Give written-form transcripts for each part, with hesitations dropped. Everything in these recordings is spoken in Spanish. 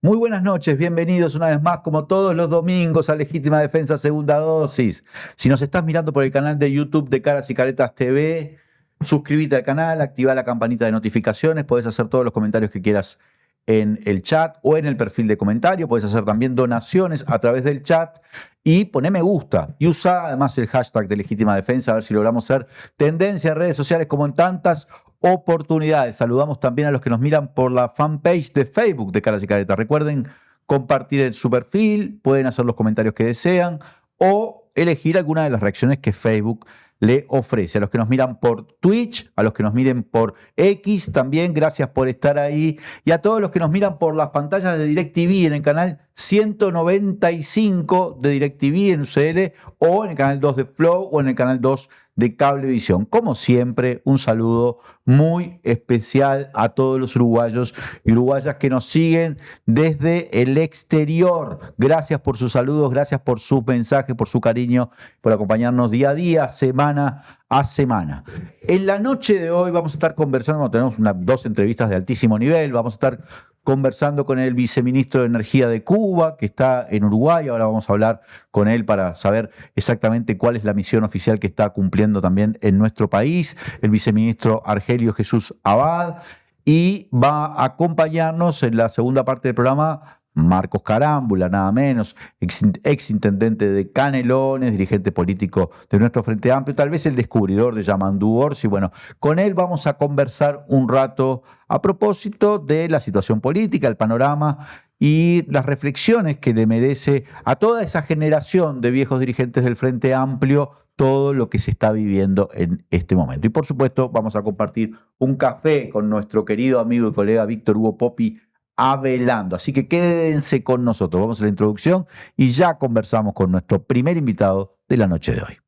Muy buenas noches, bienvenidos una vez más, como todos los domingos, a Legítima Defensa Segunda Dosis. Si nos estás mirando por el canal de YouTube de Caras y Caretas TV, suscríbete al canal, activa la campanita de notificaciones, podés hacer todos los comentarios que quieras en el chat o en el perfil de comentario, podés hacer también donaciones a través del chat y poné me gusta y usa además el hashtag de Legítima Defensa a ver si logramos ser tendencia en redes sociales como en tantas oportunidades. Saludamos también a los que nos miran por la fanpage de Facebook de Caras y Caretas. Recuerden compartir su perfil, pueden hacer los comentarios que desean o elegir alguna de las reacciones que Facebook le ofrece. A los que nos miran por Twitch, a los que nos miren por X, también gracias por estar ahí. Y a todos los que nos miran por las pantallas de DirecTV en el canal 195 de DirecTV en UCL, o en el canal 2 de Flow, o en el canal 2 de Cablevisión. Como siempre, un saludo muy especial a todos los uruguayos y uruguayas que nos siguen desde el exterior. Gracias por sus saludos, gracias por sus mensajes, por su cariño, por acompañarnos día a día, semana a semana. En la noche de hoy vamos a estar conversando, tenemos dos entrevistas de altísimo nivel, vamos a estar conversando con el viceministro de Energía de Cuba, que está en Uruguay. Ahora vamos a hablar con él para saber exactamente cuál es la misión oficial que está cumpliendo también en nuestro país, el viceministro Argelio Jesús Abad, y va a acompañarnos en la segunda parte del programa Marcos Carámbula, nada menos, ex intendente de Canelones, dirigente político de nuestro Frente Amplio, tal vez el descubridor de Yamandú Orsi. Bueno, con él vamos a conversar un rato a propósito de la situación política, el panorama y las reflexiones que le merece a toda esa generación de viejos dirigentes del Frente Amplio todo lo que se está viviendo en este momento. Y por supuesto vamos a compartir un café con nuestro querido amigo y colega Víctor Hugo Poppi Avelando. Así que quédense con nosotros. Vamos a la introducción y ya conversamos con nuestro primer invitado de la noche de hoy.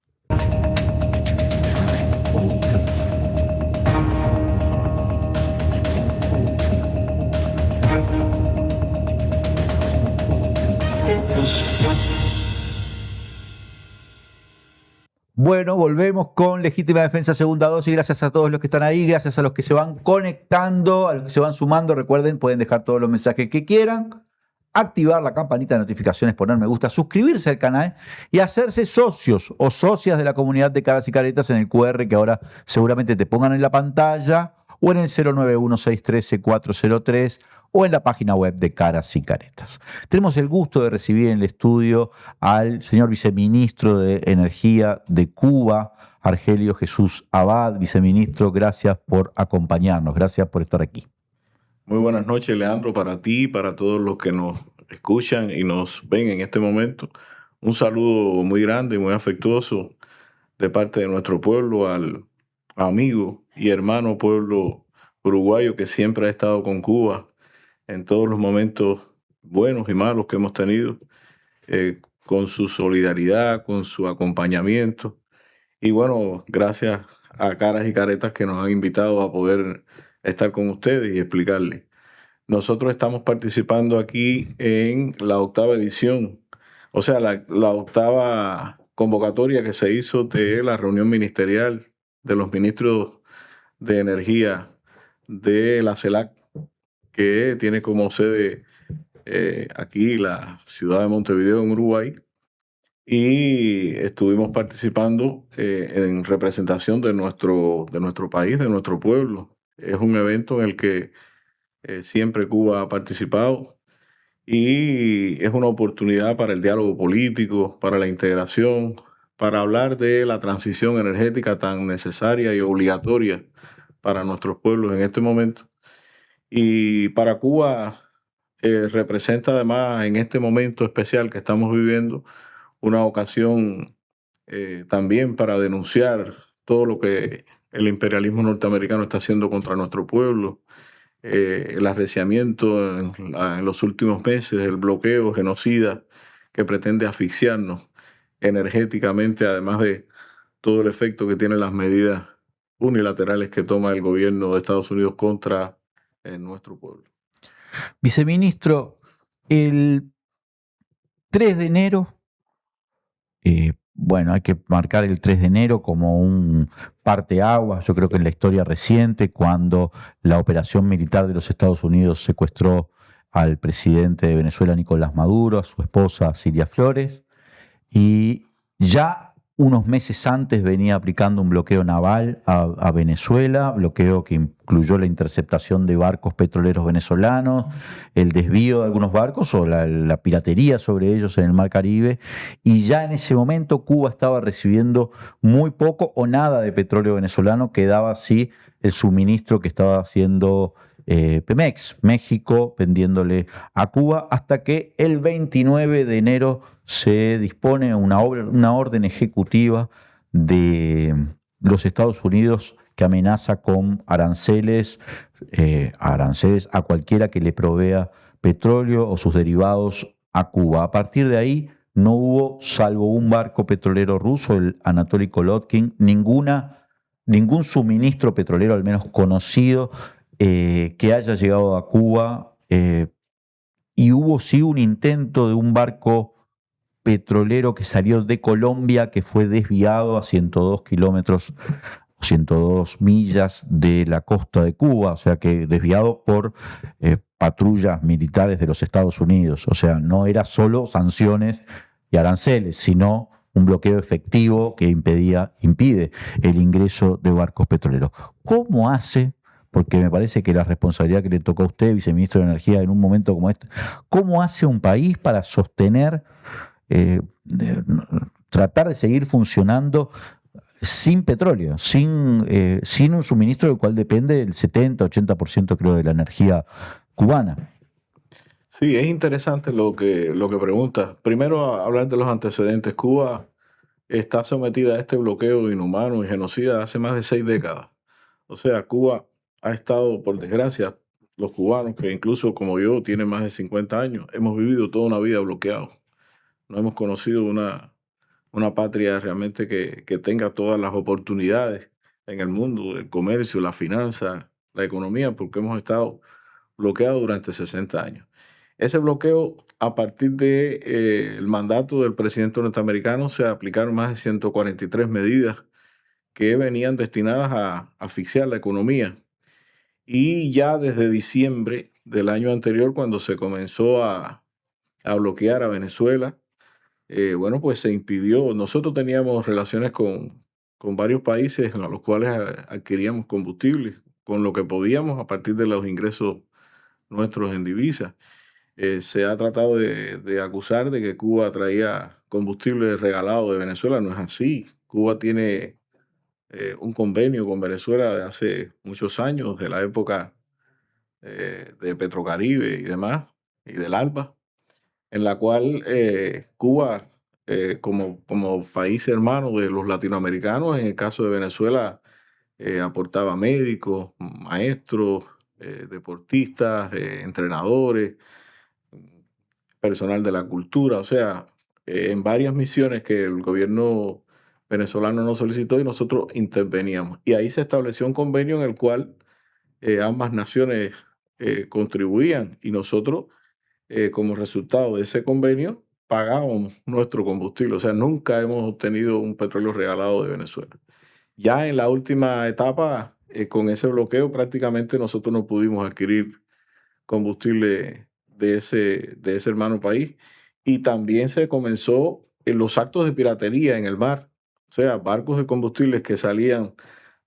Bueno, volvemos con Legítima Defensa Segunda Dosis. Gracias a todos los que están ahí, gracias a los que se van conectando, a los que se van sumando. Recuerden, pueden dejar todos los mensajes que quieran, activar la campanita de notificaciones, poner me gusta, suscribirse al canal y hacerse socios o socias de la comunidad de Caras y Caretas en el QR que ahora seguramente te pongan en la pantalla, o en el 091-613-403, o en la página web de Caras y Caretas. Tenemos el gusto de recibir en el estudio al señor viceministro de Energía de Cuba, Argelio Jesús Abad. Viceministro, gracias por acompañarnos, gracias por estar aquí. Muy buenas noches, Leandro, para ti y para todos los que nos escuchan y nos ven en este momento. Un saludo muy grande y muy afectuoso de parte de nuestro pueblo al amigo y hermano pueblo uruguayo que siempre ha estado con Cuba en todos los momentos buenos y malos que hemos tenido, con su solidaridad, con su acompañamiento. Y bueno, gracias a Caras y Caretas que nos han invitado a poder estar con ustedes y explicarles. Nosotros estamos participando aquí en la 8ª edición, o sea, la 8ª convocatoria que se hizo de la reunión ministerial de los ministros de Energía de la CELAC, que tiene como sede aquí la ciudad de Montevideo, en Uruguay, y estuvimos participando en representación de nuestro país, de nuestro pueblo. Es un evento en el que siempre Cuba ha participado y es una oportunidad para el diálogo político, para la integración, para hablar de la transición energética tan necesaria y obligatoria para nuestros pueblos en este momento. Y para Cuba representa además en este momento especial que estamos viviendo una ocasión también para denunciar todo lo que el imperialismo norteamericano está haciendo contra nuestro pueblo, el arreciamiento en los últimos meses, el bloqueo genocida que pretende asfixiarnos energéticamente, además de todo el efecto que tienen las medidas unilaterales que toma el gobierno de Estados Unidos contra nuestro pueblo. Viceministro, el 3 de enero, bueno, hay que marcar el 3 de enero como un parteaguas, yo creo que en la historia reciente, cuando la operación militar de los Estados Unidos secuestró al presidente de Venezuela, Nicolás Maduro, a su esposa, Cilia Flores, y ya unos meses antes venía aplicando un bloqueo naval a Venezuela, bloqueo que incluyó la interceptación de barcos petroleros venezolanos, el desvío de algunos barcos o la piratería sobre ellos en el Mar Caribe, y ya en ese momento Cuba estaba recibiendo muy poco o nada de petróleo venezolano, quedaba así el suministro que estaba haciendo Pemex, México, vendiéndole a Cuba, hasta que el 29 de enero se dispone una orden ejecutiva de los Estados Unidos que amenaza con aranceles a cualquiera que le provea petróleo o sus derivados a Cuba. A partir de ahí no hubo, salvo un barco petrolero ruso, el Anatoly Kolotkin, ningún suministro petrolero, al menos conocido, que haya llegado a Cuba, y hubo sí un intento de un barco petrolero que salió de Colombia, que fue desviado a 102 kilómetros, 102 millas de la costa de Cuba, o sea que desviado por patrullas militares de los Estados Unidos. O sea, no era solo sanciones y aranceles, sino un bloqueo efectivo que impide el ingreso de barcos petroleros. ¿Cómo hace? Porque me parece que la responsabilidad que le tocó a usted, viceministro de Energía, en un momento como este, ¿cómo hace un país para sostener, eh, tratar de seguir funcionando sin petróleo, sin un suministro del cual depende el 70-80% creo de la energía cubana? Sí, es interesante lo que preguntas. Primero, hablar de los antecedentes. Cuba está sometida a este bloqueo inhumano y genocida hace más de 6 décadas. O sea, Cuba ha estado, por desgracia, los cubanos, que incluso como yo, tienen más de 50 años, hemos vivido toda una vida bloqueados. No hemos conocido una patria realmente que tenga todas las oportunidades en el mundo, el comercio, la finanza, la economía, porque hemos estado bloqueados durante 60 años. Ese bloqueo, a partir del mandato del presidente norteamericano, se aplicaron más de 143 medidas que venían destinadas a asfixiar la economía. Y ya desde diciembre del año anterior, cuando se comenzó a bloquear a Venezuela, bueno, pues se impidió. Nosotros teníamos relaciones con varios países a los cuales adquiríamos combustible, con lo que podíamos a partir de los ingresos nuestros en divisas. Se ha tratado de acusar de que Cuba traía combustible regalado de Venezuela. No es así. Cuba tiene un convenio con Venezuela de hace muchos años, de la época de Petrocaribe y demás, y del ALBA, en la cual Cuba, como país hermano de los latinoamericanos, en el caso de Venezuela, aportaba médicos, maestros, deportistas, entrenadores, personal de la cultura, o sea, en varias misiones que el gobierno venezolano nos solicitó y nosotros interveníamos. Y ahí se estableció un convenio en el cual ambas naciones contribuían y nosotros, como resultado de ese convenio, pagábamos nuestro combustible. O sea, nunca hemos obtenido un petróleo regalado de Venezuela. Ya en la última etapa, con ese bloqueo, prácticamente nosotros no pudimos adquirir combustible de ese hermano país. Y también se comenzó en los actos de piratería en el mar. O sea, barcos de combustibles que salían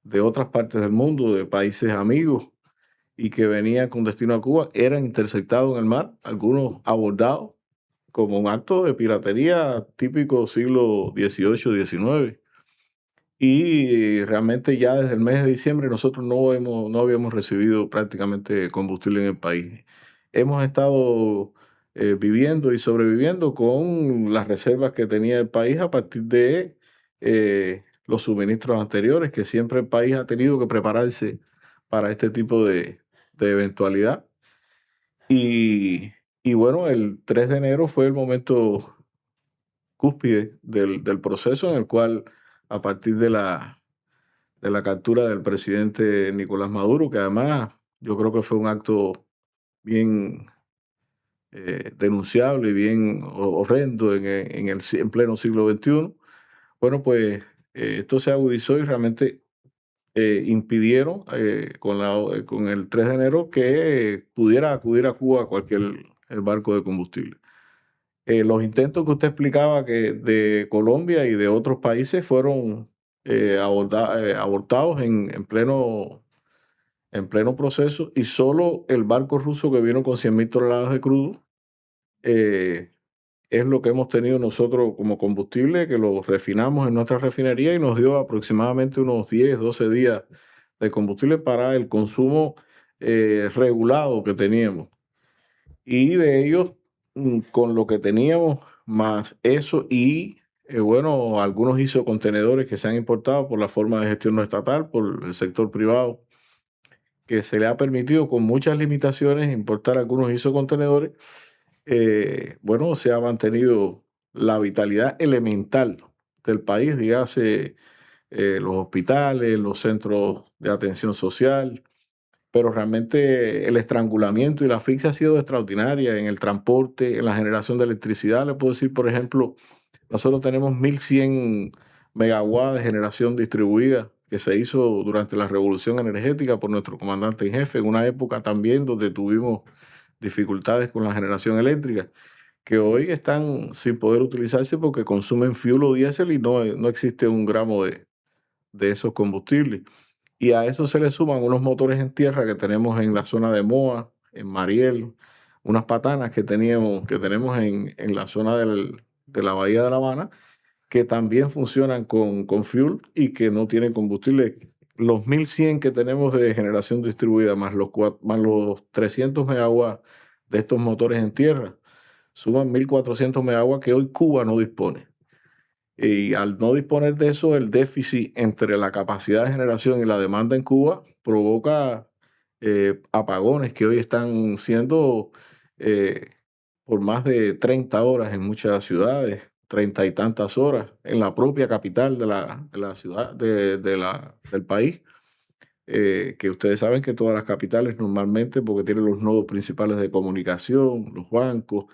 de otras partes del mundo, de países amigos, y que venían con destino a Cuba, eran interceptados en el mar, algunos abordados como un acto de piratería típico siglo XVIII-XIX. Y realmente ya desde el mes de diciembre nosotros no habíamos recibido prácticamente combustible en el país. Hemos estado viviendo y sobreviviendo con las reservas que tenía el país a partir de los suministros anteriores, que siempre el país ha tenido que prepararse para este tipo de eventualidad. Y bueno, el 3 de enero fue el momento cúspide del proceso en el cual, a partir de la captura del presidente Nicolás Maduro, que además yo creo que fue un acto bien denunciable y bien horrendo en pleno siglo XXI. Bueno, pues esto se agudizó y realmente impidieron con el 3 de enero que pudiera acudir a Cuba cualquier barco de combustible. Los intentos que usted explicaba que de Colombia y de otros países fueron abortados en pleno proceso, y solo el barco ruso que vino con 100.000 toneladas de crudo eh, es lo que hemos tenido nosotros como combustible, que lo refinamos en nuestra refinería y nos dio aproximadamente unos 10, 12 días de combustible para el consumo regulado que teníamos. Y de ellos, con lo que teníamos, más eso y, bueno, algunos isocontenedores que se han importado por la forma de gestión no estatal, por el sector privado, que se le ha permitido con muchas limitaciones importar algunos isocontenedores. Bueno, se ha mantenido la vitalidad elemental del país, dígase los hospitales, los centros de atención social, pero realmente el estrangulamiento y la asfixia ha sido extraordinaria en el transporte, en la generación de electricidad. Le puedo decir, por ejemplo, nosotros tenemos 1.100 megawatts de generación distribuida que se hizo durante la revolución energética por nuestro comandante en jefe, en una época también donde tuvimos dificultades con la generación eléctrica, que hoy están sin poder utilizarse porque consumen fuel o diésel y no existe un gramo de esos combustibles. Y a eso se le suman unos motores en tierra que tenemos en la zona de Moa, en Mariel, unas patanas que tenemos en la zona de la Bahía de La Habana, que también funcionan con fuel y que no tienen combustible. Los 1.100 que tenemos de generación distribuida, más los 300 megawatts de estos motores en tierra, suman 1.400 megawatts que hoy Cuba no dispone. Y al no disponer de eso, el déficit entre la capacidad de generación y la demanda en Cuba provoca apagones que hoy están siendo eh, por más de 30 horas en muchas ciudades, 30 y tantas horas en la propia capital de la ciudad, del país. Que ustedes saben que todas las capitales normalmente, porque tienen los nodos principales de comunicación, los bancos,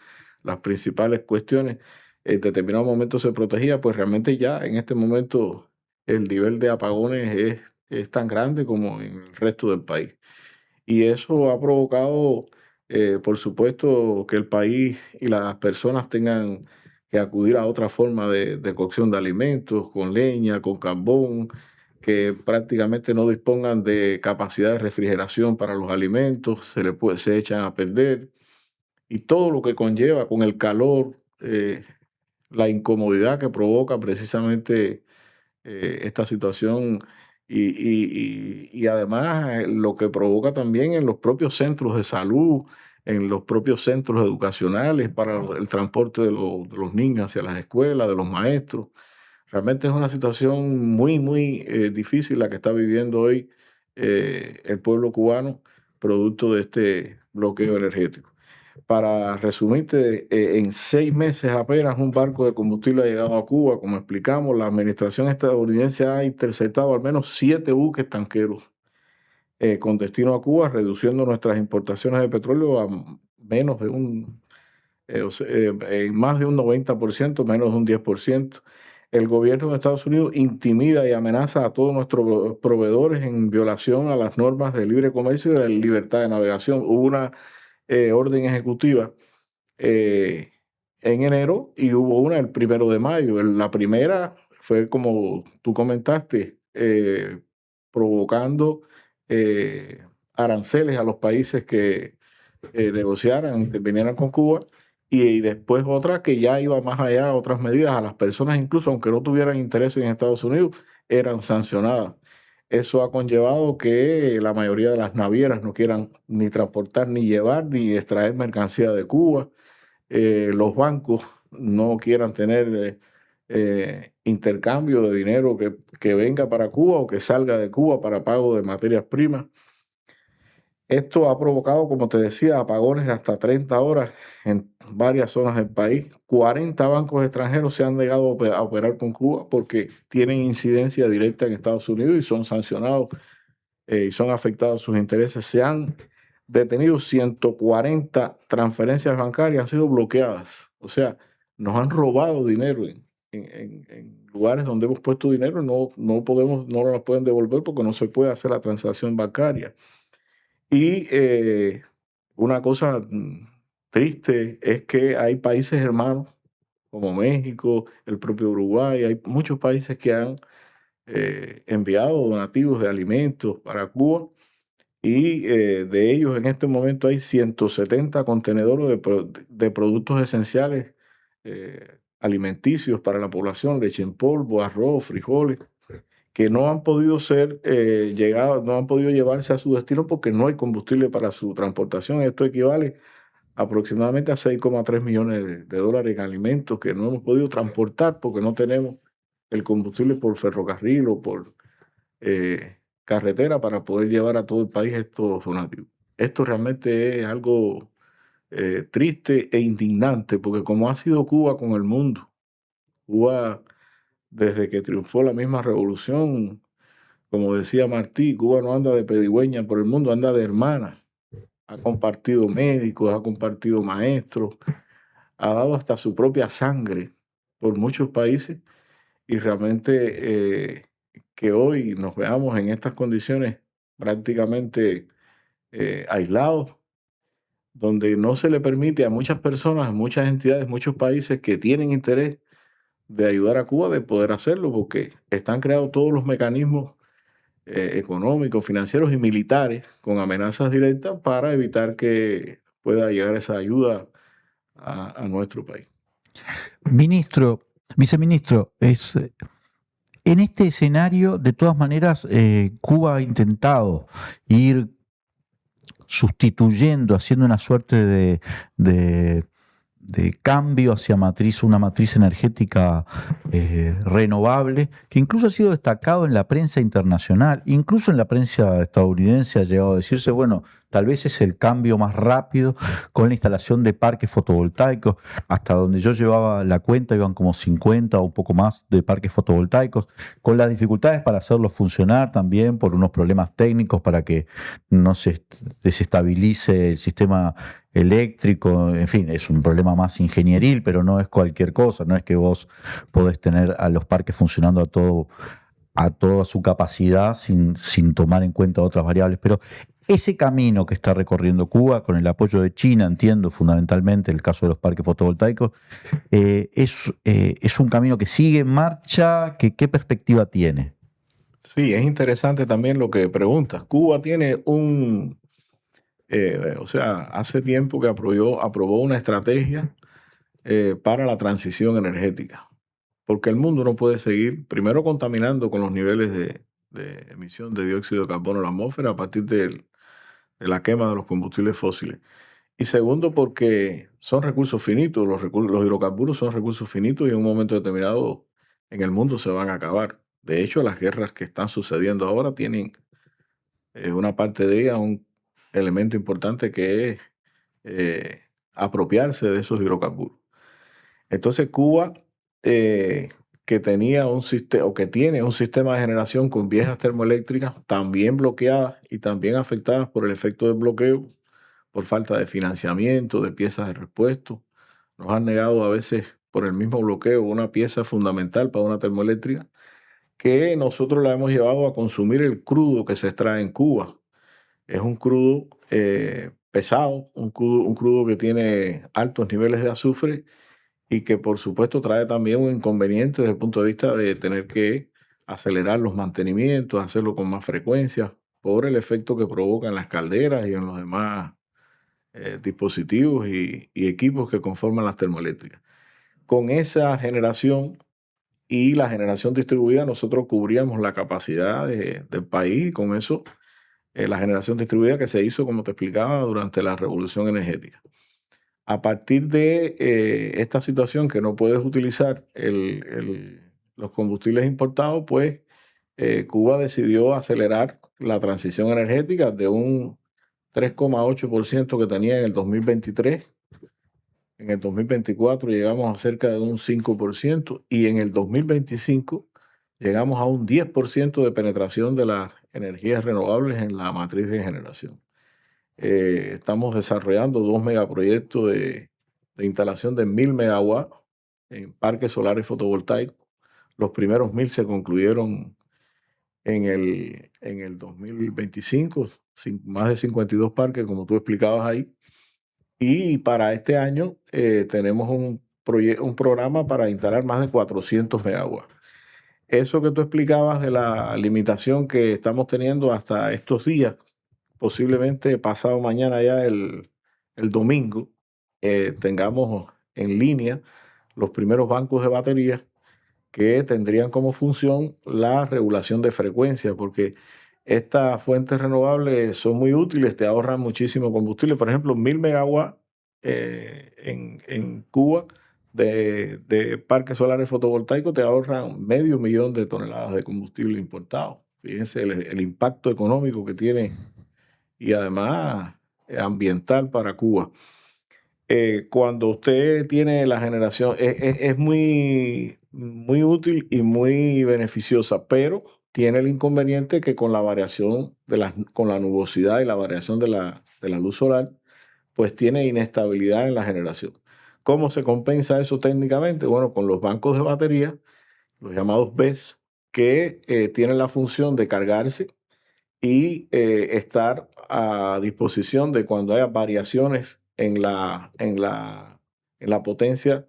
las principales cuestiones, en determinado momento se protegía, pues realmente ya en este momento el nivel de apagones es tan grande como en el resto del país. Y eso ha provocado, por supuesto, que el país y las personas tengan que acudir a otra forma de cocción de alimentos, con leña, con carbón, que prácticamente no dispongan de capacidad de refrigeración para los alimentos, se echan a perder. Y todo lo que conlleva con el calor, la incomodidad que provoca precisamente esta situación y además lo que provoca también en los propios centros de salud, en los propios centros educacionales para el transporte de los niños hacia las escuelas, de los maestros. Realmente es una situación muy, muy difícil la que está viviendo hoy el pueblo cubano, producto de este bloqueo energético. Para resumirte, en 6 meses apenas un barco de combustible ha llegado a Cuba. Como explicamos, la administración estadounidense ha interceptado al menos 7 buques tanqueros con destino a Cuba, reduciendo nuestras importaciones de petróleo a menos de en más de un 90%, menos de un 10%. El gobierno de Estados Unidos intimida y amenaza a todos nuestros proveedores en violación a las normas de libre comercio y de libertad de navegación. Hubo una orden ejecutiva eh, en enero y hubo una el 1 de mayo. La primera fue, como tú comentaste, provocando aranceles a los países que negociaran, intervinieran con Cuba, y después otra que ya iba más allá, otras medidas a las personas, incluso aunque no tuvieran interés en Estados Unidos, eran sancionadas. Eso ha conllevado que la mayoría de las navieras no quieran ni transportar, ni llevar, ni extraer mercancía de Cuba. Los bancos no quieran tener intercambio de dinero que venga para Cuba o que salga de Cuba para pago de materias primas. Esto ha provocado, como te decía, apagones de hasta 30 horas en varias zonas del país. 40 bancos extranjeros se han negado a operar con Cuba porque tienen incidencia directa en Estados Unidos y son sancionados y son afectados sus intereses. Se han detenido 140 transferencias bancarias, han sido bloqueadas. O sea, nos han robado dinero en lugares donde hemos puesto dinero, no nos la pueden devolver porque no se puede hacer la transacción bancaria. Y una cosa triste es que hay países hermanos como México, el propio Uruguay, hay muchos países que han enviado donativos de alimentos para Cuba y de ellos en este momento hay 170 contenedores de productos esenciales alimenticios para la población, leche en polvo, arroz, frijoles, que no han podido ser no han podido llevarse a su destino porque no hay combustible para su transportación. Esto equivale aproximadamente a 6,3 millones de dólares en alimentos que no hemos podido transportar porque no tenemos el combustible por ferrocarril o por carretera para poder llevar a todo el país estos donativos. Esto realmente es algo triste e indignante, porque como ha sido Cuba con el mundo, Cuba desde que triunfó la misma revolución, como decía Martí, Cuba no anda de pedigüeña por el mundo, anda de hermana. Ha compartido médicos, ha compartido maestros, ha dado hasta su propia sangre por muchos países y realmente que hoy nos veamos en estas condiciones prácticamente aislados, donde no se le permite a muchas personas, a muchas entidades, muchos países que tienen interés de ayudar a Cuba de poder hacerlo, porque están creados todos los mecanismos económicos, financieros y militares con amenazas directas para evitar que pueda llegar esa ayuda a nuestro país. Ministro, viceministro, en este escenario, de todas maneras, Cuba ha intentado ir sustituyendo, haciendo una suerte de cambio hacia una matriz energética renovable, que incluso ha sido destacado en la prensa internacional, incluso en la prensa estadounidense ha llegado a decirse, bueno, tal vez es el cambio más rápido con la instalación de parques fotovoltaicos. Hasta donde yo llevaba la cuenta iban como 50 o un poco más de parques fotovoltaicos, con las dificultades para hacerlos funcionar también por unos problemas técnicos para que no se desestabilice el sistema eléctrico. En fin, es un problema más ingenieril, pero no es cualquier cosa, no es que vos podés tener a los parques funcionando a toda su capacidad sin tomar en cuenta otras variables. Pero ese camino que está recorriendo Cuba, con el apoyo de China, entiendo fundamentalmente el caso de los parques fotovoltaicos, es un camino que sigue en marcha. ¿Qué perspectiva tiene? Sí, es interesante también lo que preguntas. Cuba tiene hace tiempo que aprobó una estrategia para la transición energética, porque el mundo no puede seguir, primero, contaminando con los niveles de emisión de dióxido de carbono en la atmósfera a partir de la quema de los combustibles fósiles. Y segundo, porque son recursos finitos, los hidrocarburos son recursos finitos y en un momento determinado en el mundo se van a acabar. De hecho, las guerras que están sucediendo ahora tienen una parte de ellas un elemento importante que es apropiarse de esos hidrocarburos. Entonces Cuba, que tenía un sistema, o que tiene un sistema de generación con viejas termoeléctricas también bloqueadas y también afectadas por el efecto del bloqueo, por falta de financiamiento, de piezas de repuesto. Nos han negado a veces por el mismo bloqueo una pieza fundamental para una termoeléctrica, que nosotros la hemos llevado a consumir el crudo que se extrae en Cuba. Es un crudo pesado, un crudo que tiene altos niveles de azufre y que por supuesto trae también un inconveniente desde el punto de vista de tener que acelerar los mantenimientos, hacerlo con más frecuencia, por el efecto que provoca en las calderas y en los demás dispositivos y equipos que conforman las termoeléctricas. Con esa generación y la generación distribuida, nosotros cubríamos la capacidad del país, y con eso la generación distribuida que se hizo, como te explicaba, durante la revolución energética. A partir de esta situación que no puedes utilizar los combustibles importados, pues Cuba decidió acelerar la transición energética de un 3,8% que tenía en el 2023. En el 2024 llegamos a cerca de un 5% y en el 2025 llegamos a un 10% de penetración de las energías renovables en la matriz de generación. Estamos desarrollando 2 megaproyectos de instalación de 1000 megawatts en parques solares fotovoltaicos. Los primeros 1.000 se concluyeron en el 2025, más de 52 parques, como tú explicabas ahí. Y para este año tenemos un programa para instalar más de 400 megawatts. Eso que tú explicabas de la limitación que estamos teniendo hasta estos días, posiblemente pasado mañana ya el domingo, tengamos en línea los primeros bancos de baterías que tendrían como función la regulación de frecuencia, porque estas fuentes renovables son muy útiles, te ahorran muchísimo combustible. Por ejemplo, 1.000 megawatts en Cuba de parques solares fotovoltaicos te ahorran 500.000 de toneladas de combustible importado. Fíjense el impacto económico que tiene y además ambiental para Cuba. Cuando usted tiene la generación, es muy, muy útil y muy beneficiosa, pero tiene el inconveniente que con la variación con la nubosidad y la variación de la luz solar, pues tiene inestabilidad en la generación. ¿Cómo se compensa eso técnicamente? Bueno, con los bancos de batería, los llamados BESS, que tienen la función de cargarse y estar a disposición de cuando haya variaciones en la potencia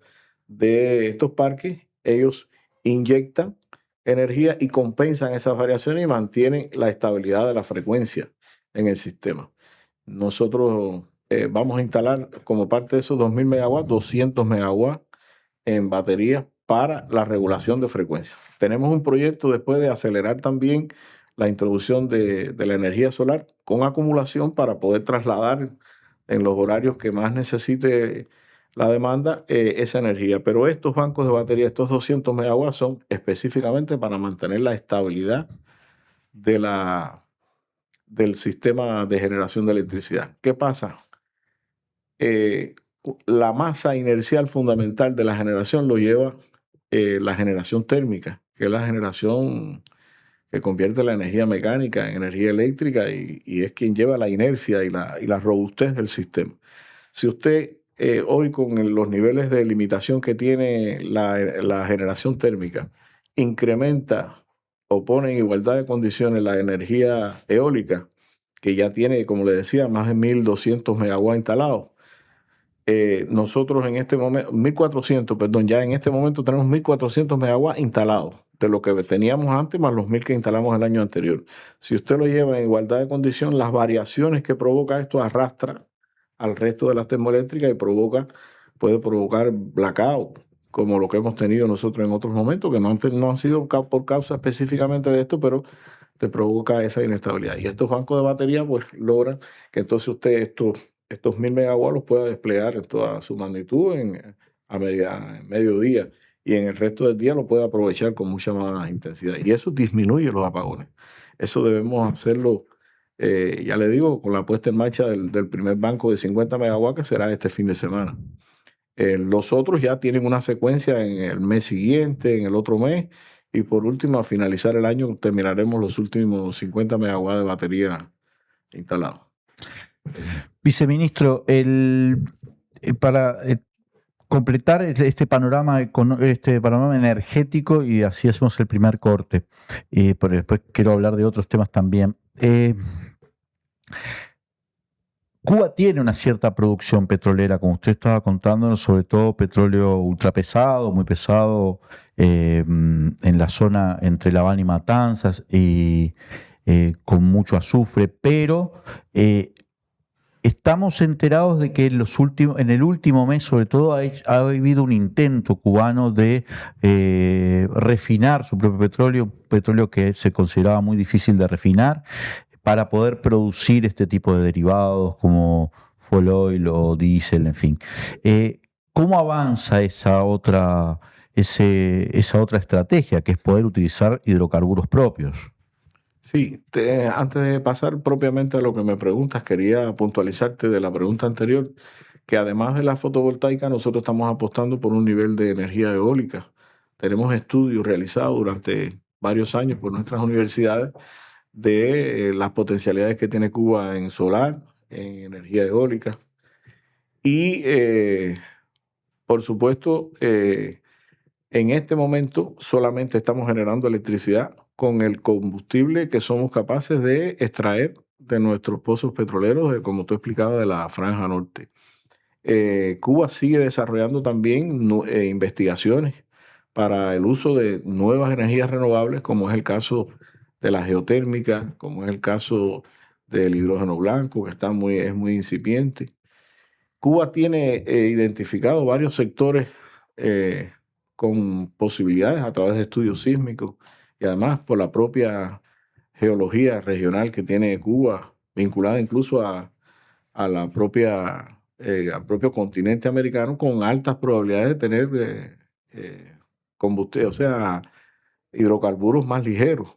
de estos parques, ellos inyectan energía y compensan esas variaciones y mantienen la estabilidad de la frecuencia en el sistema. Nosotros vamos a instalar como parte de esos 2.000 megawatts, 200 megawatts en baterías para la regulación de frecuencia. Tenemos un proyecto después de acelerar también la introducción de la energía solar con acumulación para poder trasladar en los horarios que más necesite la demanda esa energía. Pero estos bancos de batería, estos 200 megawatts, son específicamente para mantener la estabilidad del sistema de generación de electricidad. ¿Qué pasa? La masa inercial fundamental de la generación lo lleva la generación térmica, que es la generación que convierte la energía mecánica en energía eléctrica y es quien lleva la inercia y la robustez del sistema. Si usted hoy con los niveles de limitación que tiene la generación térmica incrementa o pone en igualdad de condiciones la energía eólica, que ya tiene, como le decía, más de 1.200 megawatts instalados, nosotros en este momento, 1.400, perdón, ya en este momento tenemos 1.400 megawatts instalados, de lo que teníamos antes más los 1.000 que instalamos el año anterior. Si usted lo lleva en igualdad de condición, las variaciones que provoca esto arrastra al resto de las termoeléctricas y puede provocar blackout, como lo que hemos tenido nosotros en otros momentos, que no han sido por causa específicamente de esto, pero te provoca esa inestabilidad. Y estos bancos de batería pues logran que entonces usted estos 1.000 megawatts los pueda desplegar en toda su magnitud en mediodía y en el resto del día lo pueda aprovechar con mucha más intensidad. Y eso disminuye los apagones. Eso debemos hacerlo, ya le digo, con la puesta en marcha del primer banco de 50 megawatts que será este fin de semana. Los otros ya tienen una secuencia en el mes siguiente, en el otro mes, y por último, a finalizar el año, terminaremos los últimos 50 megawatts de batería instalados. Viceministro, para completar este panorama energético, y así hacemos el primer corte, pero después quiero hablar de otros temas también. Cuba tiene una cierta producción petrolera, como usted estaba contándonos, sobre todo petróleo ultrapesado, muy pesado, en la zona entre La Habana y Matanzas, y con mucho azufre, pero estamos enterados de que en el último mes, sobre todo, ha habido un intento cubano de refinar su propio petróleo que se consideraba muy difícil de refinar, para poder producir este tipo de derivados como fuel oil o diésel, en fin. ¿Cómo avanza esa otra estrategia, que es poder utilizar hidrocarburos propios? Sí, antes de pasar propiamente a lo que me preguntas, quería puntualizarte de la pregunta anterior, que además de la fotovoltaica, nosotros estamos apostando por un nivel de energía eólica. Tenemos estudios realizados durante varios años por nuestras universidades de las potencialidades que tiene Cuba en solar, en energía eólica. Y, por supuesto, En este momento solamente estamos generando electricidad con el combustible que somos capaces de extraer de nuestros pozos petroleros, como tú explicabas, de la Franja Norte. Cuba sigue desarrollando también investigaciones para el uso de nuevas energías renovables, como es el caso de la geotérmica, como es el caso del hidrógeno blanco, que es muy incipiente. Cuba tiene identificado varios sectores con posibilidades a través de estudios sísmicos y además por la propia geología regional que tiene Cuba, vinculada incluso a la propia, al propio continente americano, con altas probabilidades de tener combustible, o sea, hidrocarburos más ligeros.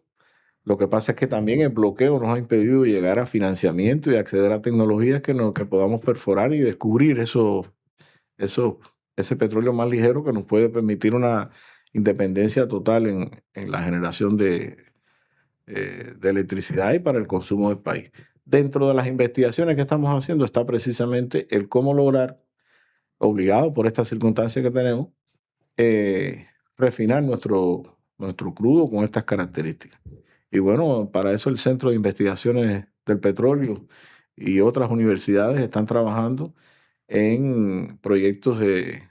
Lo que pasa es que también el bloqueo nos ha impedido llegar a financiamiento y acceder a tecnologías que podamos perforar y descubrir ese petróleo más ligero que nos puede permitir una independencia total en la generación de electricidad y para el consumo del país. Dentro de las investigaciones que estamos haciendo está precisamente el cómo lograr, obligado por estas circunstancias que tenemos, refinar nuestro crudo con estas características. Y bueno, para eso el Centro de Investigaciones del Petróleo y otras universidades están trabajando en proyectos de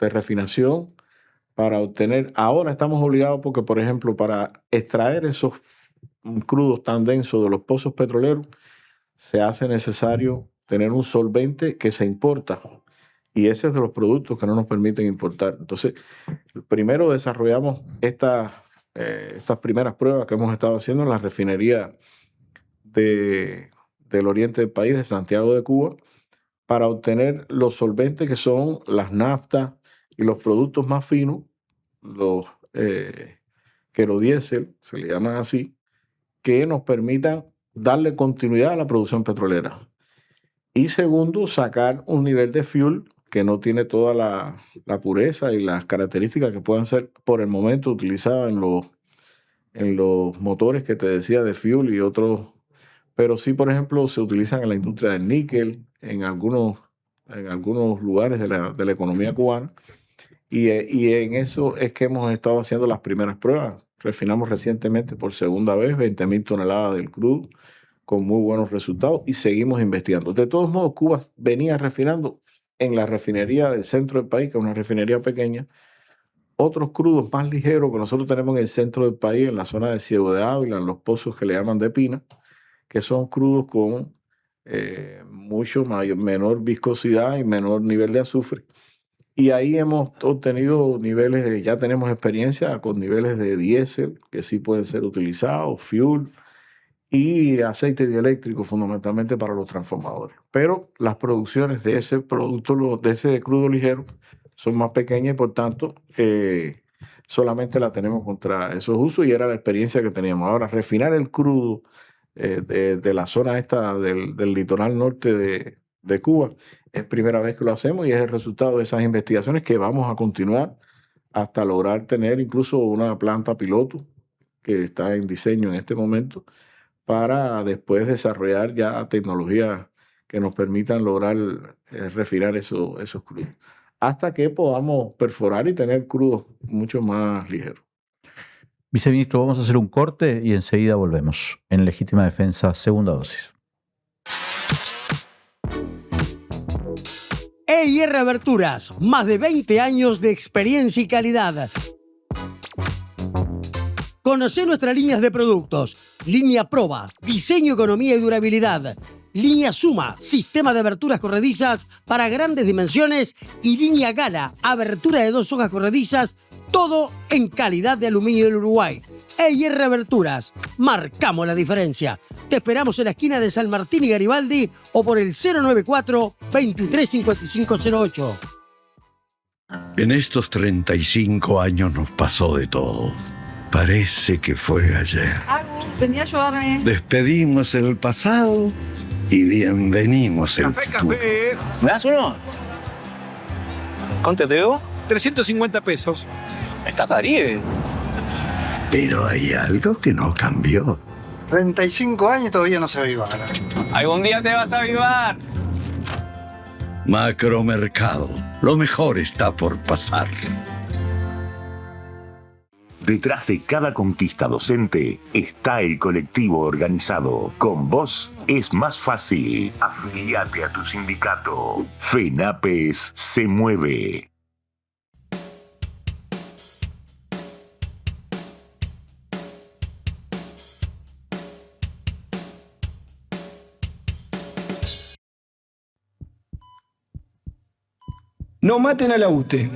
refinación para obtener. Ahora estamos obligados porque, por ejemplo, para extraer esos crudos tan densos de los pozos petroleros, se hace necesario tener un solvente que se importa. Y ese es de los productos que no nos permiten importar. Entonces, primero desarrollamos estas primeras pruebas que hemos estado haciendo en la refinería del oriente del país, de Santiago de Cuba, para obtener los solventes que son las naftas y los productos más finos, los querodiesel, se le llaman así, que nos permitan darle continuidad a la producción petrolera. Y segundo, sacar un nivel de fuel que no tiene toda la pureza y las características que puedan ser por el momento utilizadas en los motores que te decía de fuel y otros, pero sí, por ejemplo, se utilizan en la industria del níquel, en algunos lugares de la economía cubana, y en eso es que hemos estado haciendo las primeras pruebas. Refinamos recientemente por segunda vez 20.000 toneladas del crudo con muy buenos resultados y seguimos investigando. De todos modos, Cuba venía refinando en la refinería del centro del país, que es una refinería pequeña, otros crudos más ligeros que nosotros tenemos en el centro del país, en la zona de Ciego de Ávila, en los pozos que le llaman de Pina, que son crudos con mucho menor viscosidad y menor nivel de azufre. Y ahí hemos obtenido niveles, ya tenemos experiencia con niveles de diésel que sí pueden ser utilizados, fuel y aceite dieléctrico fundamentalmente para los transformadores. Pero las producciones de ese producto, de ese crudo ligero, son más pequeñas y por tanto solamente la tenemos contra esos usos y era la experiencia que teníamos. Ahora, refinar el crudo de la zona esta del litoral norte de Cuba es primera vez que lo hacemos y es el resultado de esas investigaciones que vamos a continuar hasta lograr tener incluso una planta piloto que está en diseño en este momento para después desarrollar ya tecnologías que nos permitan lograr refinar esos crudos hasta que podamos perforar y tener crudos mucho más ligeros. Viceministro, vamos a hacer un corte y enseguida volvemos. En Legítima Defensa, segunda dosis. EIR Aberturas, más de 20 años de experiencia y calidad. Conoce nuestras líneas de productos. Línea Proba, diseño, economía y durabilidad. Línea Suma, sistema de aberturas corredizas para grandes dimensiones. Y línea Gala, abertura de 2 hojas corredizas, todo en calidad de aluminio del Uruguay. EIR Aberturas, marcamos la diferencia. Te esperamos en la esquina de San Martín y Garibaldi o por el 094-235508. En estos 35 años nos pasó de todo. Parece que fue ayer. Venía a ayudarme. Despedimos el pasado y bienvenimos el futuro. Café. ¿Me das uno? ¿Cuánto te debo? 350 pesos. Está Caribe. Pero hay algo que no cambió. 35 años y todavía no se aviva. Algún día te vas a avivar. Macromercado. Lo mejor está por pasar. Detrás de cada conquista docente está el colectivo organizado. Con vos es más fácil. Afiliate a tu sindicato. FENAPES se mueve. No maten a la UTE.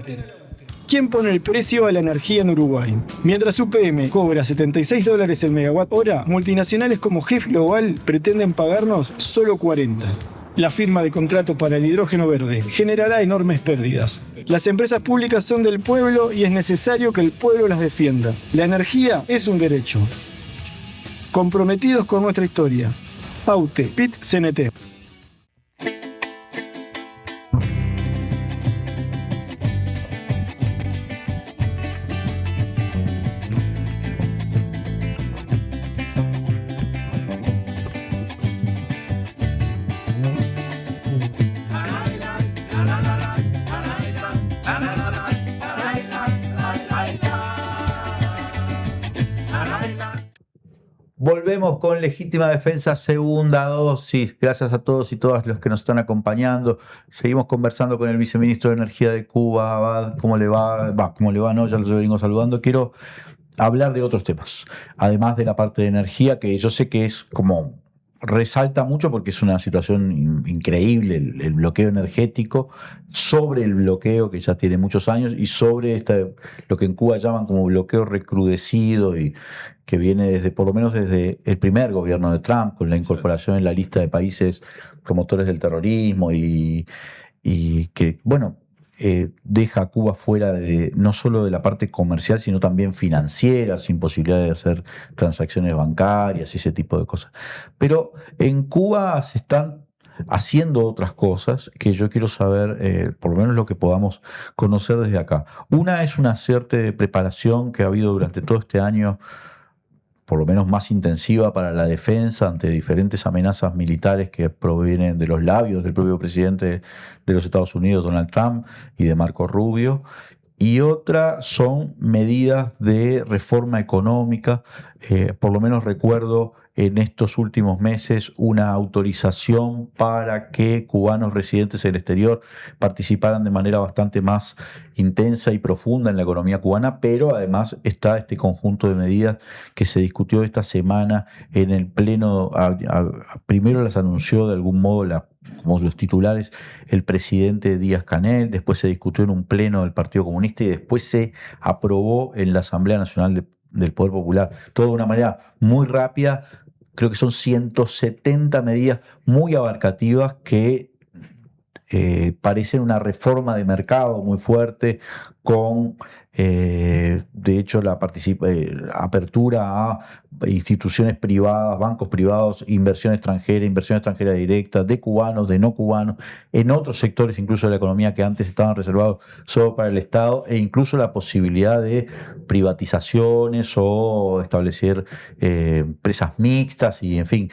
¿Quién pone el precio a la energía en Uruguay? Mientras UPM cobra $76 el megawatt hora, multinacionales como GEF Global pretenden pagarnos solo 40. La firma de contrato para el hidrógeno verde generará enormes pérdidas. Las empresas públicas son del pueblo y es necesario que el pueblo las defienda. La energía es un derecho. Comprometidos con nuestra historia. AUTE, PIT-CNT. Volvemos con Legítima Defensa, segunda dosis. Gracias a todos y todas los que nos están acompañando. Seguimos conversando con el viceministro de Energía de Cuba, Abad. ¿Cómo le va? ¿Cómo le va? No, ya los vengo saludando. Quiero hablar de otros temas, además de la parte de energía, que yo sé que es como resalta mucho porque es una situación increíble, el bloqueo energético, sobre el bloqueo que ya tiene muchos años y sobre lo que en Cuba llaman como bloqueo recrudecido y que viene desde, por lo menos desde el primer gobierno de Trump, con la incorporación en la lista de países promotores del terrorismo y que, bueno, deja a Cuba fuera no solo de la parte comercial, sino también financiera, sin posibilidad de hacer transacciones bancarias y ese tipo de cosas. Pero en Cuba se están haciendo otras cosas que yo quiero saber, por lo menos lo que podamos conocer desde acá. Una es una cierta preparación que ha habido durante todo este año, por lo menos más intensiva para la defensa ante diferentes amenazas militares que provienen de los labios del propio presidente de los Estados Unidos, Donald Trump, y de Marco Rubio. Y otra son medidas de reforma económica. Por lo menos recuerdo en estos últimos meses una autorización para que cubanos residentes en el exterior participaran de manera bastante más intensa y profunda en la economía cubana, pero además está este conjunto de medidas que se discutió esta semana en el Pleno. Primero las anunció de algún modo como los titulares el presidente Díaz-Canel, después se discutió en un pleno del Partido Comunista y después se aprobó en la Asamblea Nacional del Poder Popular. Todo de una manera muy rápida. Creo que son 170 medidas muy abarcativas que parecen una reforma de mercado muy fuerte, con de hecho la apertura a instituciones privadas, bancos privados, inversión extranjera directa, de cubanos, de no cubanos, en otros sectores incluso de la economía que antes estaban reservados solo para el Estado, e incluso la posibilidad de privatizaciones o establecer empresas mixtas y, en fin,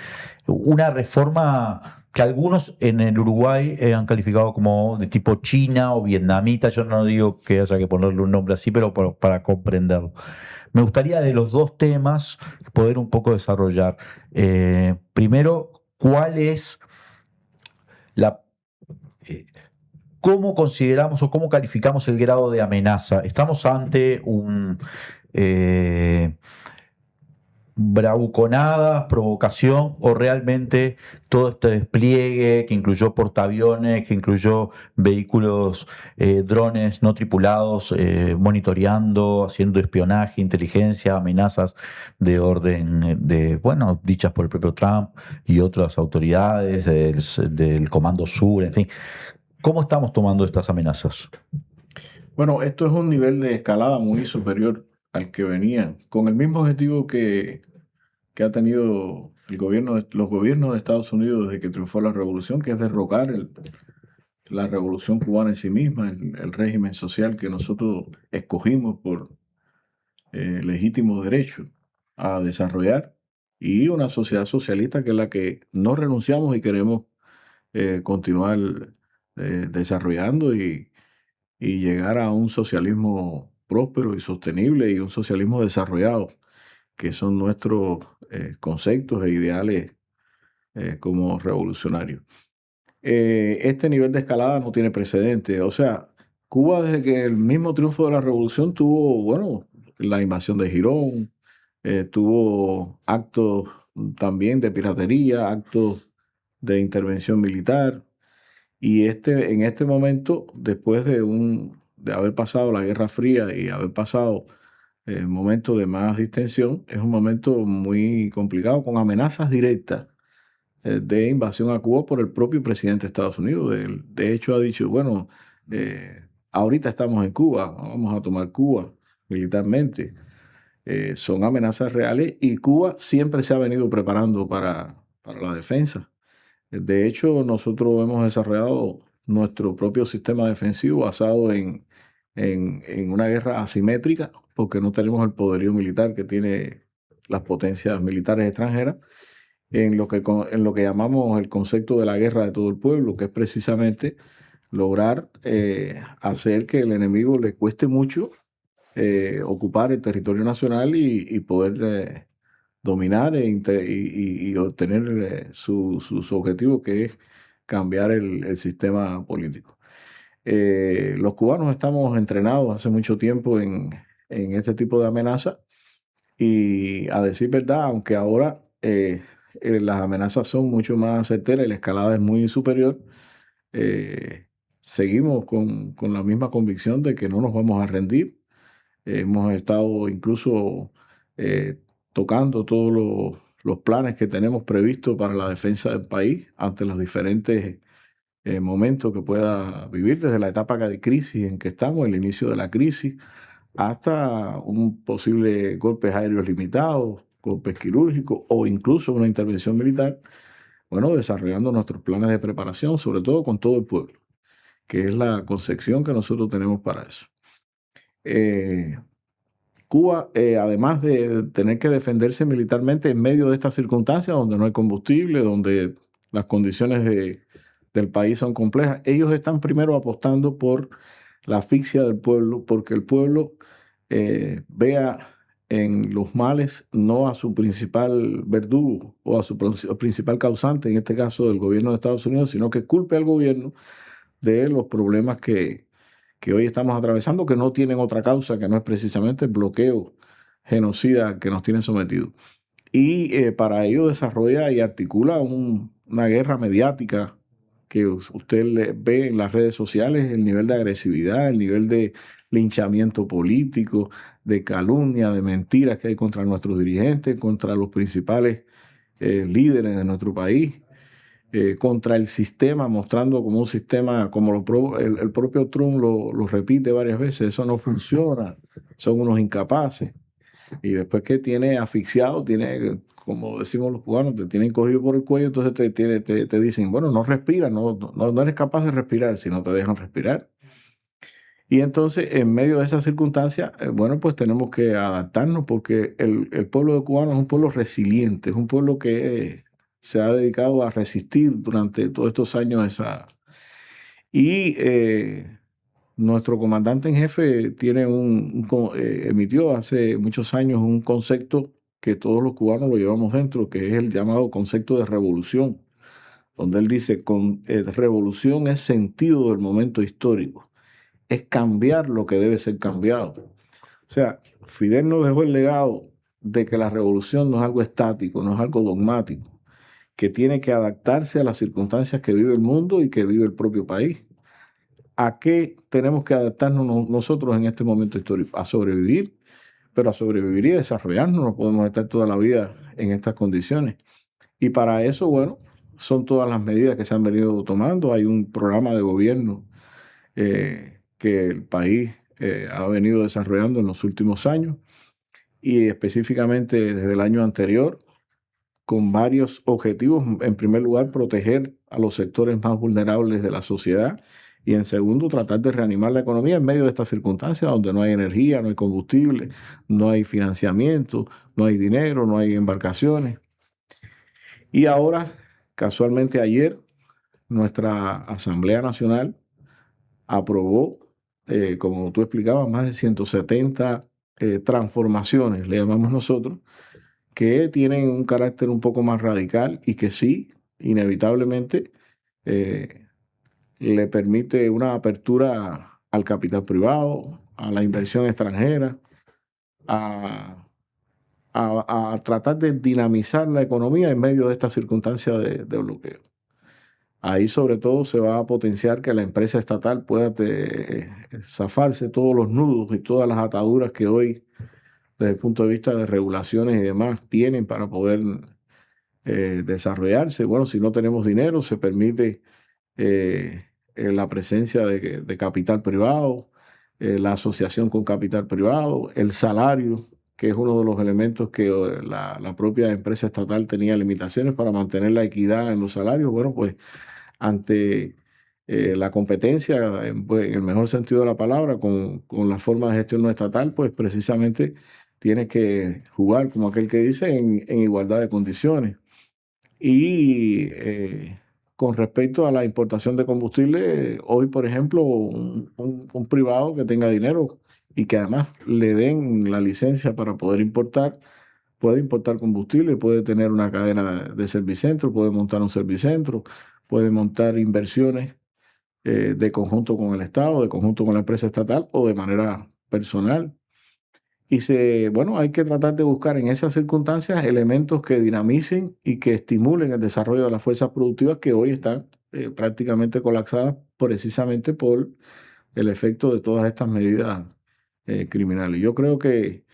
una reforma que algunos en el Uruguay han calificado como de tipo China o vietnamita. Yo no digo que haya que ponerle un nombre así, pero para comprenderlo. Me gustaría de los dos temas poder un poco desarrollar. Primero, ¿cuál es cómo consideramos o cómo calificamos el grado de amenaza? ¿Estamos ante un bravuconada, provocación, o realmente todo este despliegue que incluyó portaaviones, que incluyó vehículos, drones no tripulados, monitoreando, haciendo espionaje, inteligencia, amenazas de orden dichas por el propio Trump y otras autoridades del Comando Sur, en fin? ¿Cómo estamos tomando estas amenazas? Bueno, esto es un nivel de escalada muy superior al que venían, con el mismo objetivo que ha tenido los gobiernos de Estados Unidos desde que triunfó la revolución, que es derrocar la revolución cubana en sí misma, el régimen social que nosotros escogimos por legítimo derecho a desarrollar, y una sociedad socialista que es la que no renunciamos y queremos continuar desarrollando y llegar a un socialismo próspero y sostenible y un socialismo desarrollado, que son nuestros conceptos e ideales como revolucionarios. Este nivel de escalada no tiene precedente. O sea, Cuba, desde que el mismo triunfo de la revolución tuvo, bueno, la invasión de Girón, tuvo actos también de piratería, actos de intervención militar. Y en este momento, después de haber pasado la Guerra Fría y haber pasado momentos de más distensión, es un momento muy complicado, con amenazas directas de invasión a Cuba por el propio presidente de Estados Unidos. De hecho, ha dicho, bueno, ahorita estamos en Cuba, vamos a tomar Cuba militarmente. Son amenazas reales y Cuba siempre se ha venido preparando para la defensa. De hecho, nosotros hemos desarrollado nuestro propio sistema defensivo basado en una guerra asimétrica, porque no tenemos el poderío militar que tiene las potencias militares extranjeras, en lo que llamamos el concepto de la guerra de todo el pueblo, que es precisamente lograr hacer que el enemigo le cueste mucho ocupar el territorio nacional y poder dominar y obtener su objetivo, que es cambiar el sistema político. Los cubanos estamos entrenados hace mucho tiempo en este tipo de amenazas y, a decir verdad, aunque ahora las amenazas son mucho más certeras y la escalada es muy superior, seguimos con la misma convicción de que no nos vamos a rendir. Hemos estado incluso tocando todos los planes que tenemos previstos para la defensa del país ante los diferentes momentos que pueda vivir, desde la etapa de crisis en que estamos, el inicio de la crisis, hasta un posible golpes aéreos limitados, golpes quirúrgicos o incluso una intervención militar. Bueno, desarrollando nuestros planes de preparación, sobre todo con todo el pueblo, que es la concepción que nosotros tenemos para eso. Cuba, además de tener que defenderse militarmente en medio de estas circunstancias donde no hay combustible, donde las condiciones del país son complejas, ellos están primero apostando por la asfixia del pueblo, porque el pueblo vea en los males no a su principal verdugo o a su principal causante, en este caso del gobierno de Estados Unidos, sino que culpe al gobierno de los problemas que hoy estamos atravesando, que no tienen otra causa que no es precisamente el bloqueo genocida que nos tiene sometidos. Y para ello desarrolla y articula una guerra mediática que usted ve en las redes sociales, el nivel de agresividad, el nivel de linchamiento político, de calumnia, de mentiras que hay contra nuestros dirigentes, contra los principales líderes de nuestro país. Contra el sistema, mostrando como un sistema, como el propio Trump lo repite varias veces, eso no funciona, son unos incapaces. Y después que tiene asfixiado, como decimos los cubanos, te tienen cogido por el cuello, entonces te dicen, bueno, no respiras, no eres capaz de respirar si no te dejan respirar. Y entonces, en medio de esas circunstancias, bueno, pues tenemos que adaptarnos, porque el pueblo de cubano es un pueblo resiliente, es un pueblo que se ha dedicado a resistir durante todos estos años y nuestro comandante en jefe emitió hace muchos años un concepto que todos los cubanos lo llevamos dentro, que es el llamado concepto de revolución, donde él dice, revolución es sentido del momento histórico, es cambiar lo que debe ser cambiado. O sea, Fidel nos dejó el legado de que la revolución no es algo estático, no es algo dogmático, que tiene que adaptarse a las circunstancias que vive el mundo y que vive el propio país. ¿A qué tenemos que adaptarnos nosotros en este momento histórico? A sobrevivir, pero a sobrevivir y desarrollarnos. No podemos estar toda la vida en estas condiciones. Y para eso, bueno, son todas las medidas que se han venido tomando. Hay un programa de gobierno que el país ha venido desarrollando en los últimos años y específicamente desde el año anterior, con varios objetivos. En primer lugar, proteger a los sectores más vulnerables de la sociedad y, en segundo, tratar de reanimar la economía en medio de estas circunstancias donde no hay energía, no hay combustible, no hay financiamiento, no hay dinero, no hay embarcaciones. Y ahora, casualmente ayer, nuestra Asamblea Nacional aprobó como tú explicabas, más de 170 transformaciones, le llamamos nosotros, que tienen un carácter un poco más radical y que sí, inevitablemente, le permite una apertura al capital privado, a la inversión extranjera, a tratar de dinamizar la economía en medio de esta circunstancia de bloqueo. Ahí sobre todo se va a potenciar que la empresa estatal pueda zafarse todos los nudos y todas las ataduras que hoy, desde el punto de vista de regulaciones y demás, tienen para poder desarrollarse. Bueno, si no tenemos dinero, se permite la presencia de capital privado, la asociación con capital privado, el salario, que es uno de los elementos que la propia empresa estatal tenía limitaciones para mantener la equidad en los salarios. Bueno, pues ante la competencia, en el mejor sentido de la palabra, con la forma de gestión no estatal, pues precisamente tienes que jugar, como aquel que dice, en igualdad de condiciones. Y con respecto a la importación de combustible, hoy, por ejemplo, un privado que tenga dinero y que además le den la licencia para poder importar, puede importar combustible, puede tener una cadena de servicentro, puede montar un servicentro, puede montar inversiones de conjunto con el Estado, de conjunto con la empresa estatal o de manera personal. Y bueno, hay que tratar de buscar en esas circunstancias elementos que dinamicen y que estimulen el desarrollo de las fuerzas productivas que hoy están prácticamente colapsadas precisamente por el efecto de todas estas medidas criminales. Yo creo que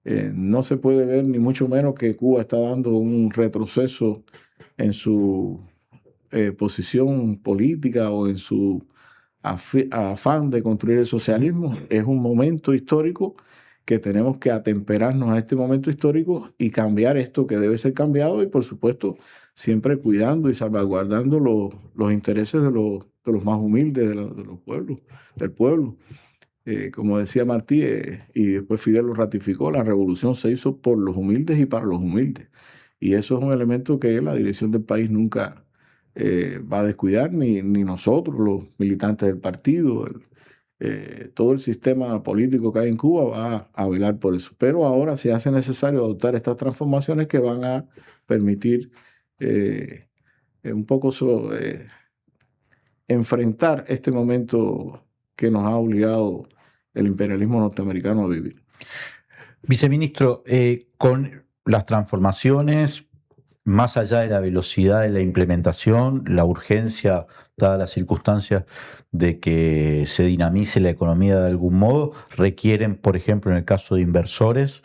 no se puede ver ni mucho menos que Cuba está dando un retroceso en su posición política o en su afán de construir el socialismo. Es un momento histórico que tenemos que atemperarnos a este momento histórico y cambiar esto que debe ser cambiado y, por supuesto, siempre cuidando y salvaguardando los intereses de los más humildes de los pueblos, del pueblo. Como decía Martí, y después Fidel lo ratificó, la revolución se hizo por los humildes y para los humildes. Y eso es un elemento que la dirección del país nunca va a descuidar, ni nosotros, los militantes del partido, todo el sistema político que hay en Cuba va a velar por eso. Pero ahora se hace necesario adoptar estas transformaciones que van a permitir un poco enfrentar este momento que nos ha obligado el imperialismo norteamericano a vivir. Viceministro, con las transformaciones, más allá de la velocidad de la implementación, la urgencia, dadas las circunstancias de que se dinamice la economía de algún modo, requieren, por ejemplo, en el caso de inversores,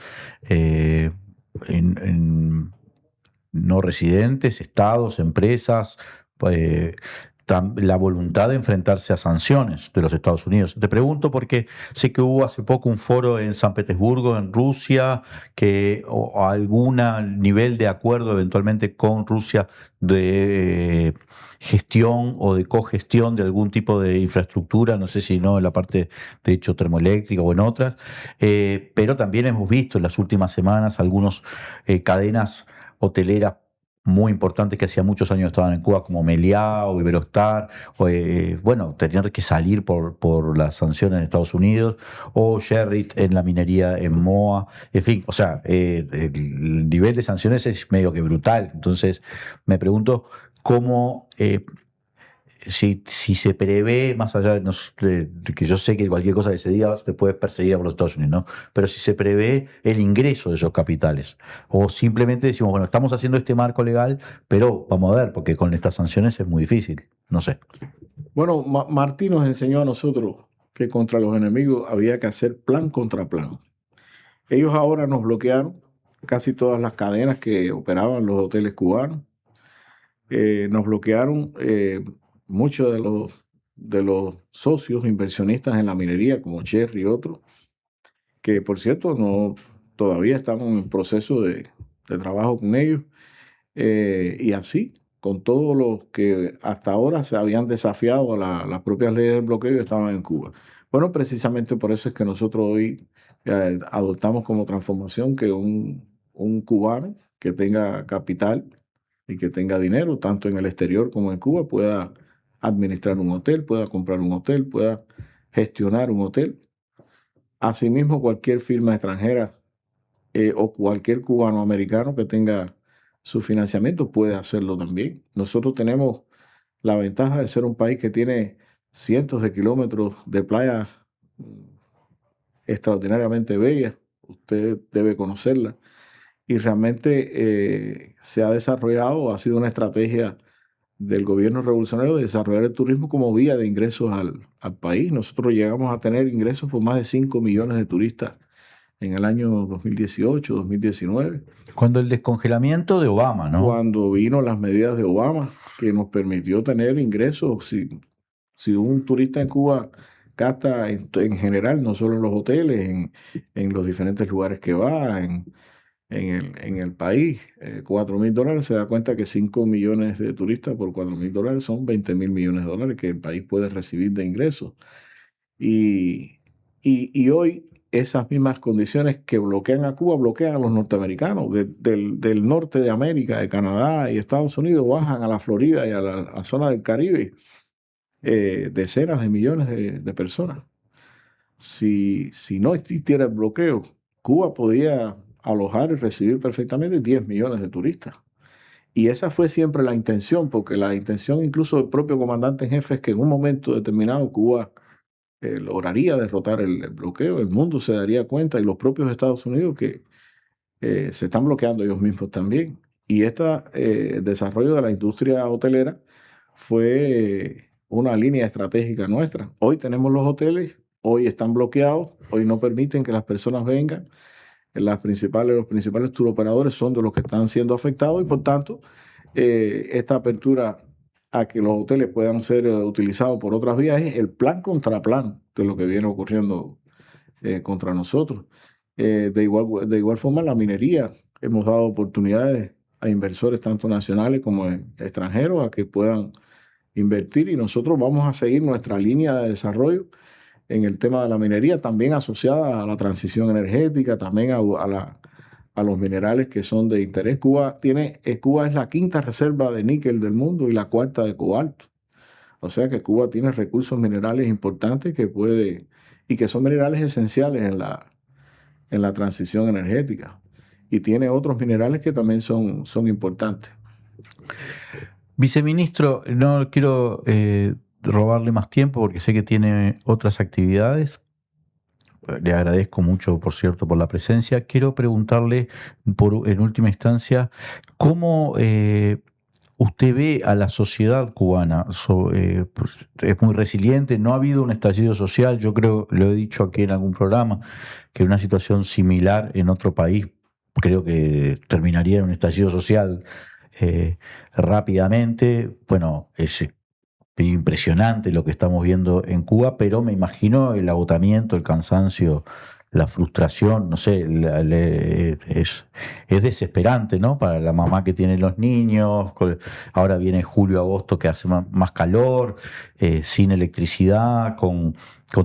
no residentes, estados, empresas, la voluntad de enfrentarse a sanciones de los Estados Unidos. Te pregunto porque sé que hubo hace poco un foro en San Petersburgo, en Rusia, o algún nivel de acuerdo eventualmente con Rusia de gestión o de cogestión de algún tipo de infraestructura, no sé si no en la parte de hecho termoeléctrica o en otras, pero también hemos visto en las últimas semanas algunas cadenas hoteleras muy importantes que hacía muchos años estaban en Cuba, como Meliá o Iberostar, bueno, tenían que salir por las sanciones de Estados Unidos, o Sherritt en la minería en Moa, en fin, o sea, el nivel de sanciones es medio que brutal. Entonces, me pregunto cómo, si se prevé, más allá de que yo sé que cualquier cosa que se diga se puede perseguir por los Estados Unidos, ¿no? Pero si se prevé el ingreso de esos capitales, o simplemente decimos, bueno, estamos haciendo este marco legal, pero vamos a ver, porque con estas sanciones es muy difícil, no sé. Bueno, Martí nos enseñó a nosotros que contra los enemigos había que hacer plan contra plan. Ellos ahora nos bloquearon casi todas las cadenas que operaban los hoteles cubanos, nos bloquearon muchos de los socios inversionistas en la minería, como Cherry y otros, que por cierto todavía estamos en proceso de trabajo con ellos, y así, con todos los que hasta ahora se habían desafiado a las propias leyes del bloqueo y estaban en Cuba. Bueno, precisamente por eso es que nosotros hoy adoptamos como transformación que un cubano que tenga capital y que tenga dinero, tanto en el exterior como en Cuba, pueda administrar un hotel, pueda comprar un hotel, pueda gestionar un hotel. Asimismo, cualquier firma extranjera o cualquier cubano-americano que tenga su financiamiento puede hacerlo también. Nosotros tenemos la ventaja de ser un país que tiene cientos de kilómetros de playas extraordinariamente bellas. Usted debe conocerla. Y realmente se ha desarrollado, ha sido una estrategia del gobierno revolucionario de desarrollar el turismo como vía de ingresos al país. Nosotros llegamos a tener ingresos por más de 5 millones de turistas en el año 2018, 2019. Cuando el descongelamiento de Obama, ¿no? Cuando vino las medidas de Obama, que nos permitió tener ingresos. Si un turista en Cuba gasta en general, no solo en los hoteles, en los diferentes lugares que va, en el país, $4,000, se da cuenta que 5 millones de turistas por $4,000 son 20,000 millones de dólares que el país puede recibir de ingresos. Y hoy esas mismas condiciones que bloquean a Cuba, bloquean a los norteamericanos. Del norte de América, de Canadá y Estados Unidos, bajan a la Florida y a la zona del Caribe decenas de millones de personas. Si no existiera el bloqueo, Cuba podía alojar y recibir perfectamente 10 millones de turistas. Y esa fue siempre la intención, porque la intención incluso del propio comandante en jefe es que en un momento determinado Cuba lograría derrotar el bloqueo, el mundo se daría cuenta y los propios Estados Unidos que se están bloqueando ellos mismos también. Y el desarrollo de la industria hotelera fue una línea estratégica nuestra. Hoy tenemos los hoteles, hoy están bloqueados, hoy no permiten que las personas vengan. Los principales turoperadores son de los que están siendo afectados y por tanto esta apertura a que los hoteles puedan ser utilizados por otras vías es el plan contra plan de lo que viene ocurriendo contra nosotros. De igual forma, la minería, hemos dado oportunidades a inversores tanto nacionales como extranjeros a que puedan invertir y nosotros vamos a seguir nuestra línea de desarrollo en el tema de la minería, también asociada a la transición energética, también a los minerales que son de interés. Cuba es la quinta reserva de níquel del mundo y la cuarta de cobalto. O sea que Cuba tiene recursos minerales importantes y que son minerales esenciales en la transición energética. Y tiene otros minerales que también son importantes. Viceministro, no quiero robarle más tiempo porque sé que tiene otras actividades. Le agradezco mucho, por cierto, por la presencia. Quiero preguntarle, en última instancia, ¿cómo usted ve a la sociedad cubana? Es muy resiliente, no ha habido un estallido social. Yo creo, lo he dicho aquí en algún programa, que una situación similar en otro país creo que terminaría en un estallido social rápidamente. Bueno, es impresionante lo que estamos viendo en Cuba, pero me imagino el agotamiento, el cansancio, la frustración, no sé, es desesperante, ¿no? Para la mamá que tiene los niños, ahora viene julio, agosto que hace más calor, sin electricidad, con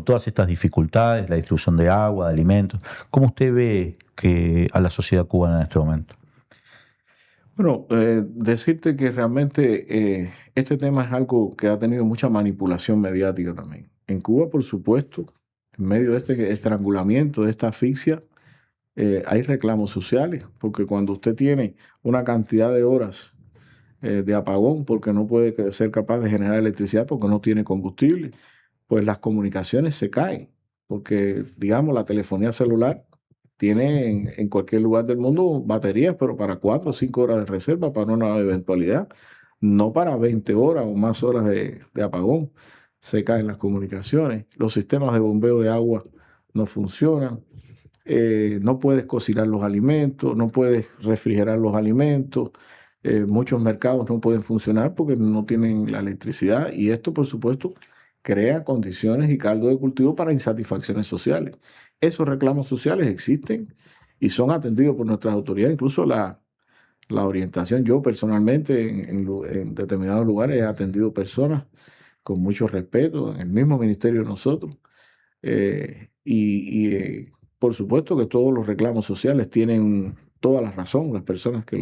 todas estas dificultades, la distribución de agua, de alimentos. ¿Cómo usted ve a la sociedad cubana en este momento? Bueno, decirte que realmente este tema es algo que ha tenido mucha manipulación mediática también. En Cuba, por supuesto, en medio de este estrangulamiento, de esta asfixia, hay reclamos sociales, porque cuando usted tiene una cantidad de horas de apagón, porque no puede ser capaz de generar electricidad, porque no tiene combustible, pues las comunicaciones se caen, porque, digamos, la telefonía celular tiene en cualquier lugar del mundo baterías, pero para 4 o 5 horas de reserva, para una eventualidad, no para 20 horas o más horas de apagón. Se caen las comunicaciones, los sistemas de bombeo de agua no funcionan, no puedes cocinar los alimentos, no puedes refrigerar los alimentos, muchos mercados no pueden funcionar porque no tienen la electricidad y esto, por supuesto, crea condiciones y caldo de cultivo para insatisfacciones sociales. Esos reclamos sociales existen y son atendidos por nuestras autoridades, incluso la orientación. Yo personalmente en determinados lugares he atendido personas con mucho respeto, en el mismo ministerio de nosotros. Por supuesto que todos los reclamos sociales tienen toda la razón, las personas que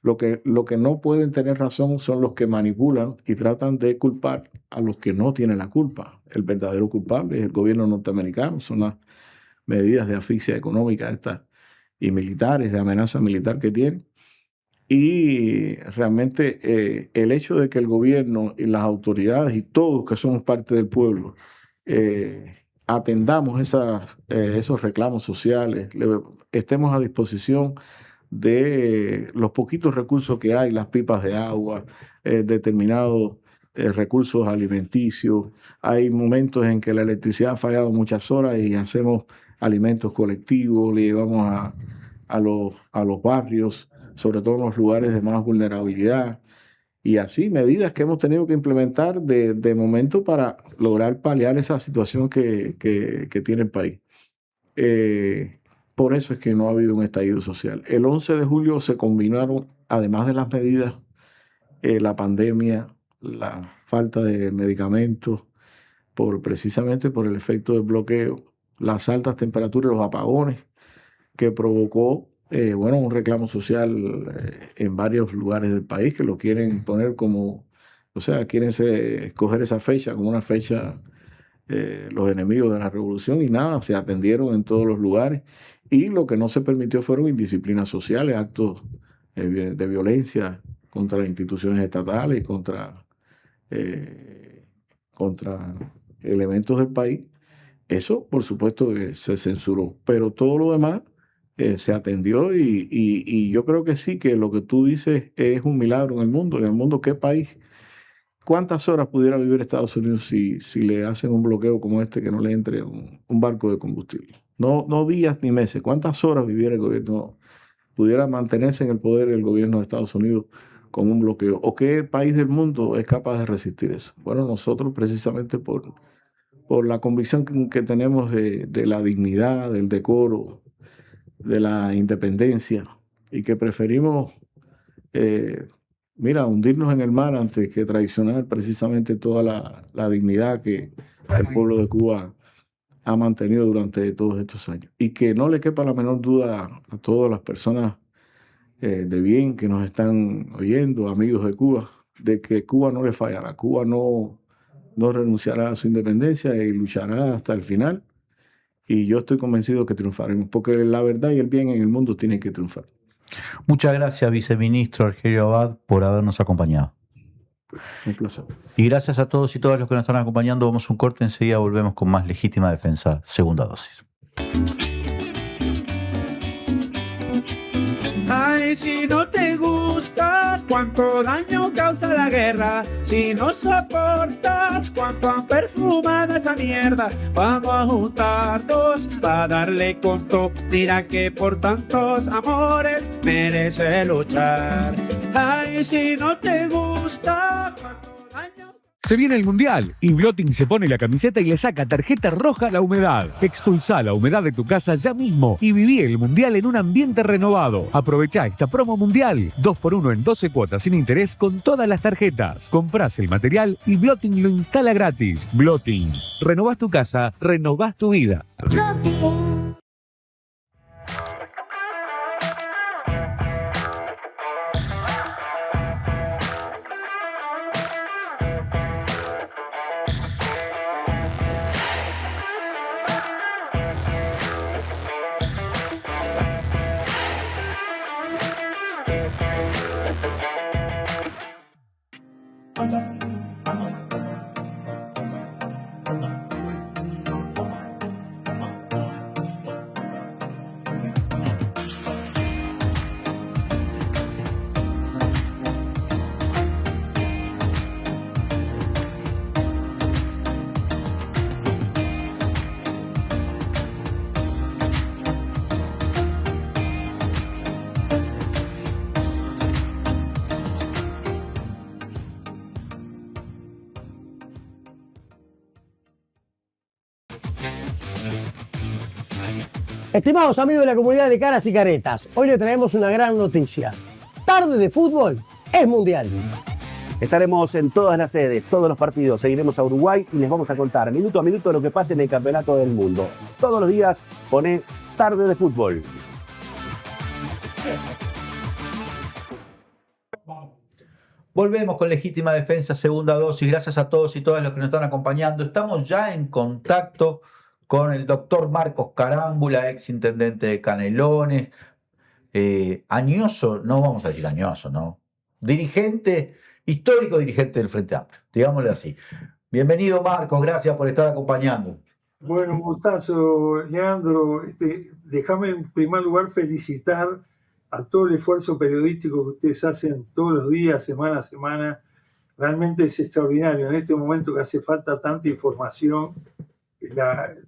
Lo que no pueden tener razón son los que manipulan y tratan de culpar a los que no tienen la culpa. El verdadero culpable es el gobierno norteamericano, son las medidas de asfixia económica estas y militares, de amenaza militar que tienen. Y realmente el hecho de que el gobierno y las autoridades y todos que somos parte del pueblo atendamos esos reclamos sociales, estemos a disposición de los poquitos recursos que hay, las pipas de agua, determinados recursos alimenticios. Hay momentos en que la electricidad ha fallado muchas horas y hacemos alimentos colectivos, le llevamos a los barrios, sobre todo en los lugares de más vulnerabilidad. Y así, medidas que hemos tenido que implementar de momento para lograr paliar esa situación que tiene el país. Por eso es que no ha habido un estallido social. El 11 de julio se combinaron, además de las medidas, la pandemia, la falta de medicamentos, precisamente por el efecto del bloqueo, las altas temperaturas, los apagones, que provocó un reclamo social en varios lugares del país que lo quieren poner como, quieren escoger esa fecha como una fecha, los enemigos de la revolución, y nada, se atendieron en todos los lugares. Y lo que no se permitió fueron indisciplinas sociales, actos de violencia contra las instituciones estatales, contra elementos del país. Eso, por supuesto, que se censuró, pero todo lo demás se atendió y yo creo que sí, que lo que tú dices es un milagro en el mundo. En el mundo, ¿qué país? ¿Cuántas horas pudiera vivir Estados Unidos si le hacen un bloqueo como este, que no le entre un barco de combustible? No días ni meses. ¿Cuántas horas viviera el gobierno? ¿Pudiera mantenerse en el poder el gobierno de Estados Unidos con un bloqueo? ¿O qué país del mundo es capaz de resistir eso? Bueno, nosotros, precisamente por la convicción que tenemos de la dignidad, del decoro, de la independencia, y que preferimos hundirnos en el mar antes que traicionar precisamente toda la dignidad que el pueblo de Cuba ha mantenido durante todos estos años. Y que no le quepa la menor duda a todas las personas de bien que nos están oyendo, amigos de Cuba, de que Cuba no le fallará. Cuba no renunciará a su independencia y luchará hasta el final. Y yo estoy convencido que triunfaremos, porque la verdad y el bien en el mundo tienen que triunfar. Muchas gracias, viceministro Argelio Abad, por habernos acompañado. Un placer. Y gracias a todos y todas los que nos están acompañando. Vamos a un corte, enseguida volvemos con más Legítima Defensa, segunda dosis. Ay, si no te gusta cuánto daño causa la guerra, si no soportas cuánto han perfumado esa mierda, vamos a juntarnos para darle conto. Mira que por tantos amores merece luchar. Ay, si no te gusta cuánto daño... Se viene el Mundial y Blotting se pone la camiseta y le saca tarjeta roja a la humedad. Expulsá la humedad de tu casa ya mismo y viví el Mundial en un ambiente renovado. Aprovechá esta promo Mundial. 2x1 en 12 cuotas sin interés con todas las tarjetas. Comprás el material y Blotting lo instala gratis. Blotting. Renovás tu casa, renovás tu vida. Blotting. Estimados amigos de la comunidad de Caras y Caretas, hoy le traemos una gran noticia. Tarde de fútbol es mundial. Estaremos en todas las sedes, todos los partidos. Seguiremos a Uruguay y les vamos a contar minuto a minuto lo que pasa en el campeonato del mundo. Todos los días pone Tarde de Fútbol. Volvemos con Legítima Defensa, segunda dosis. Gracias a todos y todas los que nos están acompañando. Estamos ya en contacto con el doctor Marcos Carámbula, ex intendente de Canelones. Añoso, no vamos a decir añoso, ¿no? Dirigente, histórico dirigente del Frente Amplio, digámosle así. Bienvenido, Marcos, gracias por estar acompañando. Bueno, un gustazo, Leandro. Déjame en primer lugar felicitar a todo el esfuerzo periodístico que ustedes hacen todos los días, semana a semana. Realmente es extraordinario. En este momento que hace falta tanta información,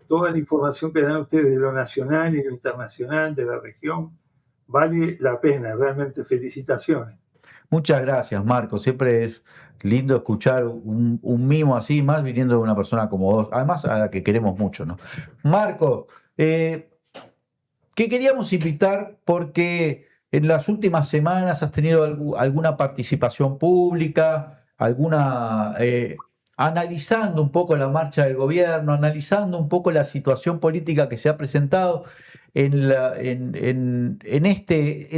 toda la información que dan ustedes de lo nacional y lo internacional, de la región, vale la pena. Realmente felicitaciones. Muchas gracias, Marcos. Siempre es lindo escuchar un mimo así, más viniendo de una persona como vos, además a la que queremos mucho, ¿no? Marcos, que queríamos invitar porque en las últimas semanas has tenido alguna participación pública, analizando un poco la marcha del gobierno, analizando un poco la situación política que se ha presentado en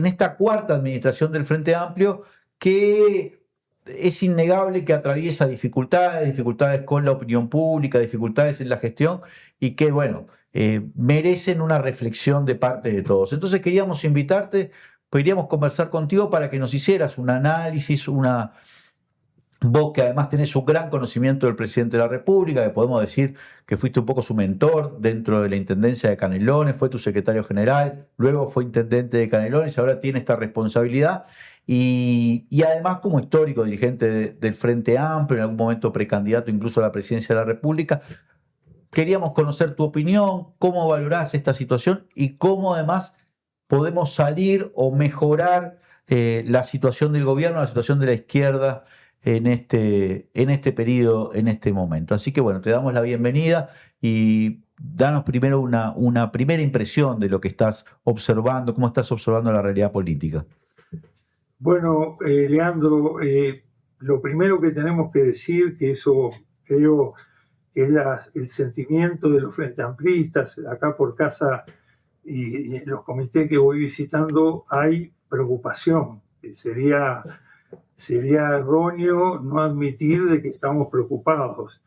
esta cuarta administración del Frente Amplio, que es innegable que atraviesa dificultades con la opinión pública, dificultades en la gestión y que, bueno, merecen una reflexión de parte de todos. Entonces queríamos invitarte, queríamos conversar contigo para que nos hicieras un análisis, vos que además tenés un gran conocimiento del presidente de la República, que podemos decir que fuiste un poco su mentor dentro de la intendencia de Canelones, fue tu secretario general, luego fue intendente de Canelones, ahora tiene esta responsabilidad y además como histórico dirigente del Frente Amplio, en algún momento precandidato incluso a la presidencia de la República. Queríamos conocer tu opinión, cómo valorás esta situación y cómo además podemos salir o mejorar la situación del gobierno, la situación de la izquierda en este periodo, en este momento. Así que bueno, te damos la bienvenida y danos primero una primera impresión de lo que estás observando, cómo estás observando la realidad política. Bueno, Leandro, lo primero que tenemos que decir, que eso creo que es el sentimiento de los frente amplistas, acá por casa y en los comités que voy visitando, hay preocupación. Sería erróneo no admitir de que estamos preocupados.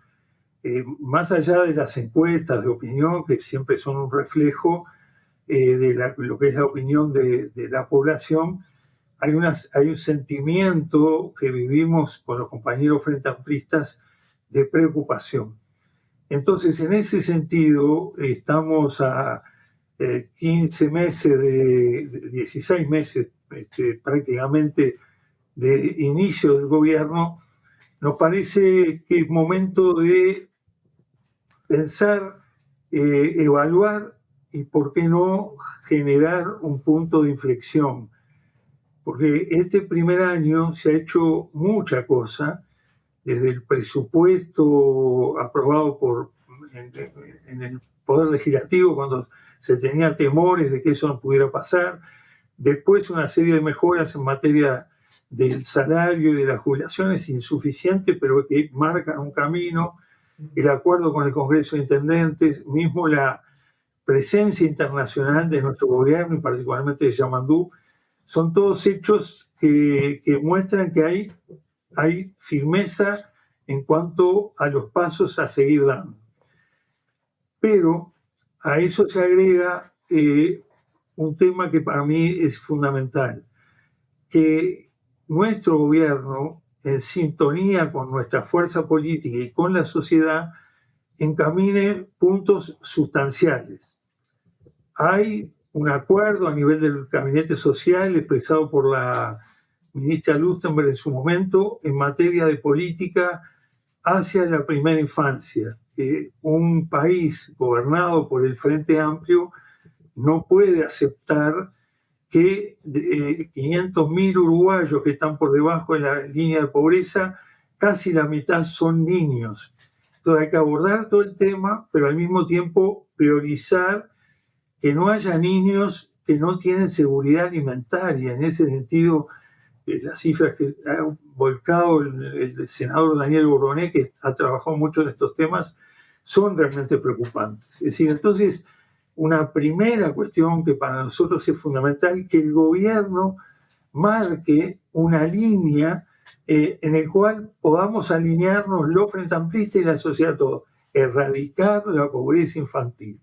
Más allá de las encuestas de opinión, que siempre son un reflejo de lo que es la opinión de la población, hay un sentimiento que vivimos con los compañeros frente amplistas de preocupación. Entonces, en ese sentido, estamos a 15 meses, 16 meses prácticamente de inicio del gobierno. Nos parece que es momento de pensar, evaluar y, por qué no, generar un punto de inflexión. Porque este primer año se ha hecho mucha cosa, desde el presupuesto aprobado en el Poder Legislativo, cuando se tenía temores de que eso no pudiera pasar, después una serie de mejoras en materia del salario y de las jubilaciones insuficientes, pero que marcan un camino, el acuerdo con el Congreso de Intendentes, mismo la presencia internacional de nuestro gobierno y particularmente de Yamandú, son todos hechos que muestran que hay firmeza en cuanto a los pasos a seguir dando. Pero a eso se agrega un tema que para mí es fundamental, que nuestro gobierno, en sintonía con nuestra fuerza política y con la sociedad, encamine puntos sustanciales. Hay un acuerdo a nivel del gabinete social expresado por la ministra Lustenberg en su momento en materia de política hacia la primera infancia. Un país gobernado por el Frente Amplio no puede aceptar que de 500.000 uruguayos que están por debajo de la línea de pobreza, casi la mitad son niños. Entonces hay que abordar todo el tema, pero al mismo tiempo priorizar que no haya niños que no tienen seguridad alimentaria. En ese sentido, las cifras que ha volcado el senador Daniel Boroné, que ha trabajado mucho en estos temas, son realmente preocupantes. Es decir, entonces, una primera cuestión que para nosotros es fundamental, que el gobierno marque una línea en el cual podamos alinearnos los frente amplistas y la sociedad todo, erradicar la pobreza infantil.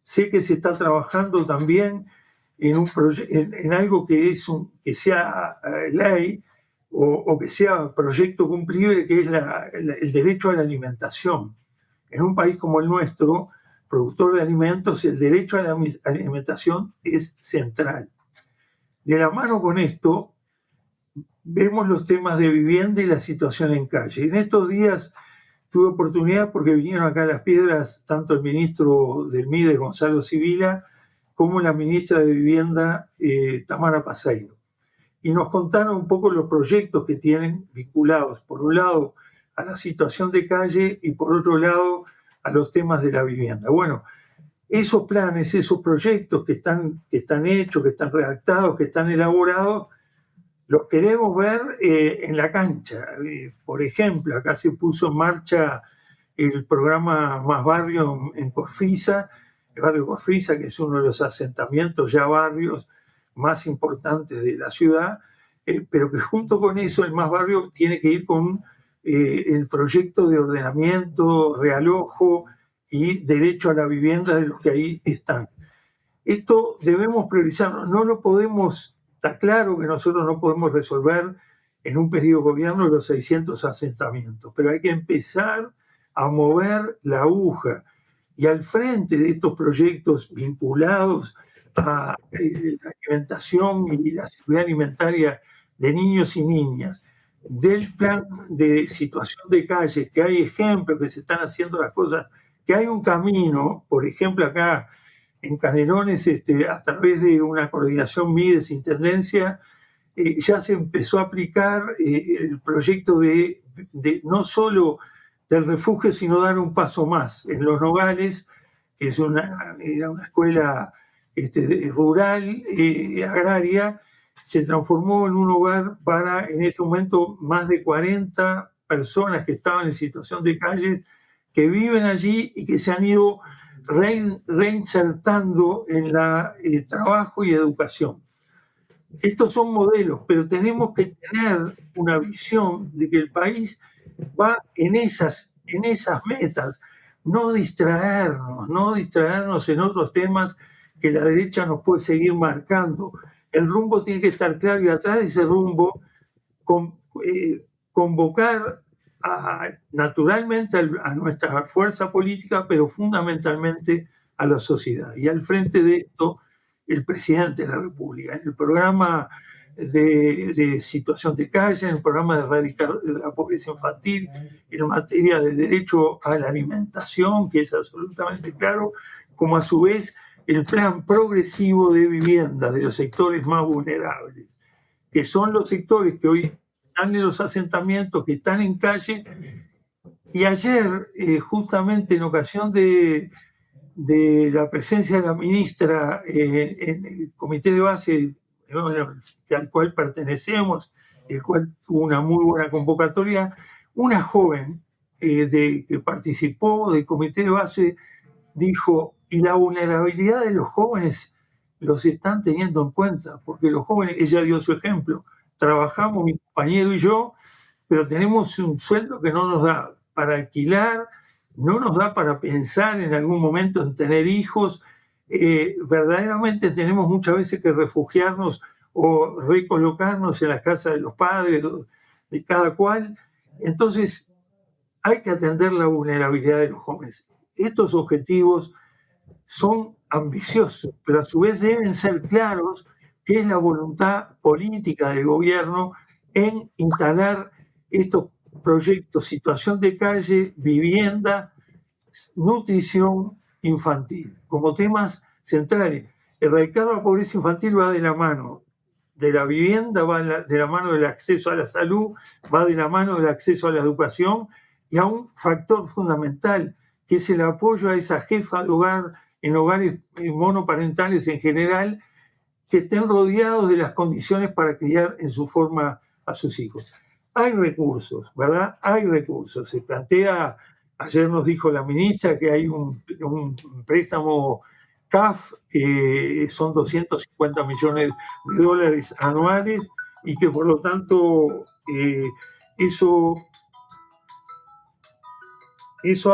Sé que se está trabajando también en algo que sea ley o que sea proyecto cumplible, que es el derecho a la alimentación. En un país como el nuestro, productor de alimentos, el derecho a la alimentación es central. De la mano con esto, vemos los temas de vivienda y la situación en calle. En estos días tuve oportunidad, porque vinieron acá a Las Piedras tanto el ministro del MIDE, Gonzalo Sibila, como la ministra de Vivienda, Tamara Paseiro. Y nos contaron un poco los proyectos que tienen vinculados, por un lado, a la situación de calle y por otro lado, a los temas de la vivienda. Bueno, esos planes, esos proyectos que están hechos, que están redactados, que están elaborados, los queremos ver en la cancha. Por ejemplo, acá se puso en marcha el programa Más Barrio en Corfisa, el barrio Corfisa, que es uno de los asentamientos ya barrios más importantes de la ciudad, pero que junto con eso el Más Barrio tiene que ir con el proyecto de ordenamiento, realojo y derecho a la vivienda de los que ahí están. Esto debemos priorizarlo, no lo podemos. Está claro que nosotros no podemos resolver en un periodo de gobierno los 600 asentamientos, pero hay que empezar a mover la aguja. Y al frente de estos proyectos vinculados a la alimentación y la seguridad alimentaria de niños y niñas, del plan de situación de calle, que hay ejemplos, que se están haciendo las cosas, que hay un camino, por ejemplo acá en Canelones, a través de una coordinación MIDES-Intendencia, ya se empezó a aplicar el proyecto de no solo del refugio, sino dar un paso más. En Los Nogales, que era una escuela rural, agraria, se transformó en un hogar para, en este momento, más de 40 personas que estaban en situación de calle, que viven allí y que se han ido reinsertando en trabajo y educación. Estos son modelos, pero tenemos que tener una visión de que el país va en esas metas, no distraernos en otros temas que la derecha nos puede seguir marcando. El rumbo tiene que estar claro y atrás de ese rumbo convocar naturalmente a nuestra fuerza política, pero fundamentalmente a la sociedad. Y al frente de esto, el presidente de la República, en el programa de situación de calle, en el programa de erradicar la pobreza infantil, en materia de derecho a la alimentación, que es absolutamente claro, como a su vez el plan progresivo de vivienda de los sectores más vulnerables, que son los sectores que hoy están en los asentamientos, que están en calle. Y ayer, justamente en ocasión de la presencia de la ministra en el comité de base al cual pertenecemos, el cual tuvo una muy buena convocatoria, una joven que participó del comité de base dijo: y la vulnerabilidad de los jóvenes los están teniendo en cuenta, porque los jóvenes, ella dio su ejemplo, trabajamos mi compañero y yo, pero tenemos un sueldo que no nos da para alquilar, no nos da para pensar en algún momento en tener hijos. Verdaderamente tenemos muchas veces que refugiarnos o recolocarnos en las casas de los padres, de cada cual. Entonces hay que atender la vulnerabilidad de los jóvenes. Estos objetivos son ambiciosos, pero a su vez deben ser claros, que es la voluntad política del gobierno en instalar estos proyectos: situación de calle, vivienda, nutrición infantil, como temas centrales. Erradicar la pobreza infantil va de la mano de la vivienda, va de la mano del acceso a la salud, va de la mano del acceso a la educación, y a un factor fundamental, que es el apoyo a esa jefa de hogar en hogares monoparentales en general, que estén rodeados de las condiciones para criar en su forma a sus hijos. Hay recursos, ¿verdad? Hay recursos. Se plantea, ayer nos dijo la ministra, que hay un préstamo CAF, que son 250 millones de dólares anuales, y que por lo tanto eso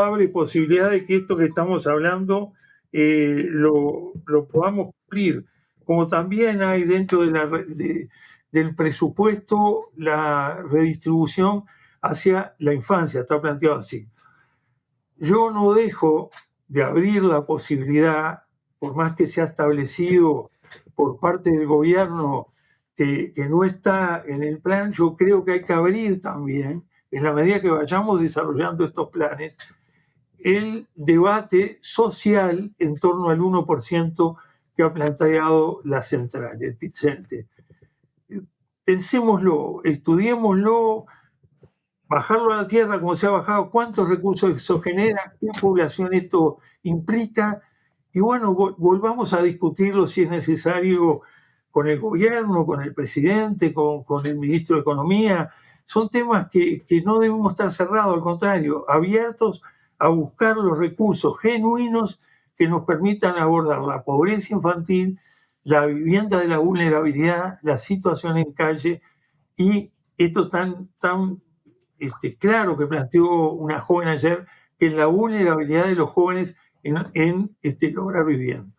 abre posibilidad de que esto que estamos hablando lo podamos cumplir. Como también hay dentro del presupuesto la redistribución hacia la infancia, está planteado así. Yo no dejo de abrir la posibilidad, por más que se ha establecido por parte del gobierno que no está en el plan, yo creo que hay que abrir también, en la medida que vayamos desarrollando estos planes, el debate social en torno al 1% que ha planteado la central, el PIT-CNT. Pensémoslo, estudiémoslo, bajarlo a la tierra como se ha bajado, cuántos recursos eso genera, qué población esto implica, y bueno, volvamos a discutirlo si es necesario con el gobierno, con el presidente, con el ministro de Economía. Son temas que no debemos estar cerrados, al contrario, abiertos a buscar los recursos genuinos que nos permitan abordar la pobreza infantil, la vivienda de la vulnerabilidad, la situación en calle y esto tan claro que planteó una joven ayer, que es la vulnerabilidad de los jóvenes en lograr vivienda.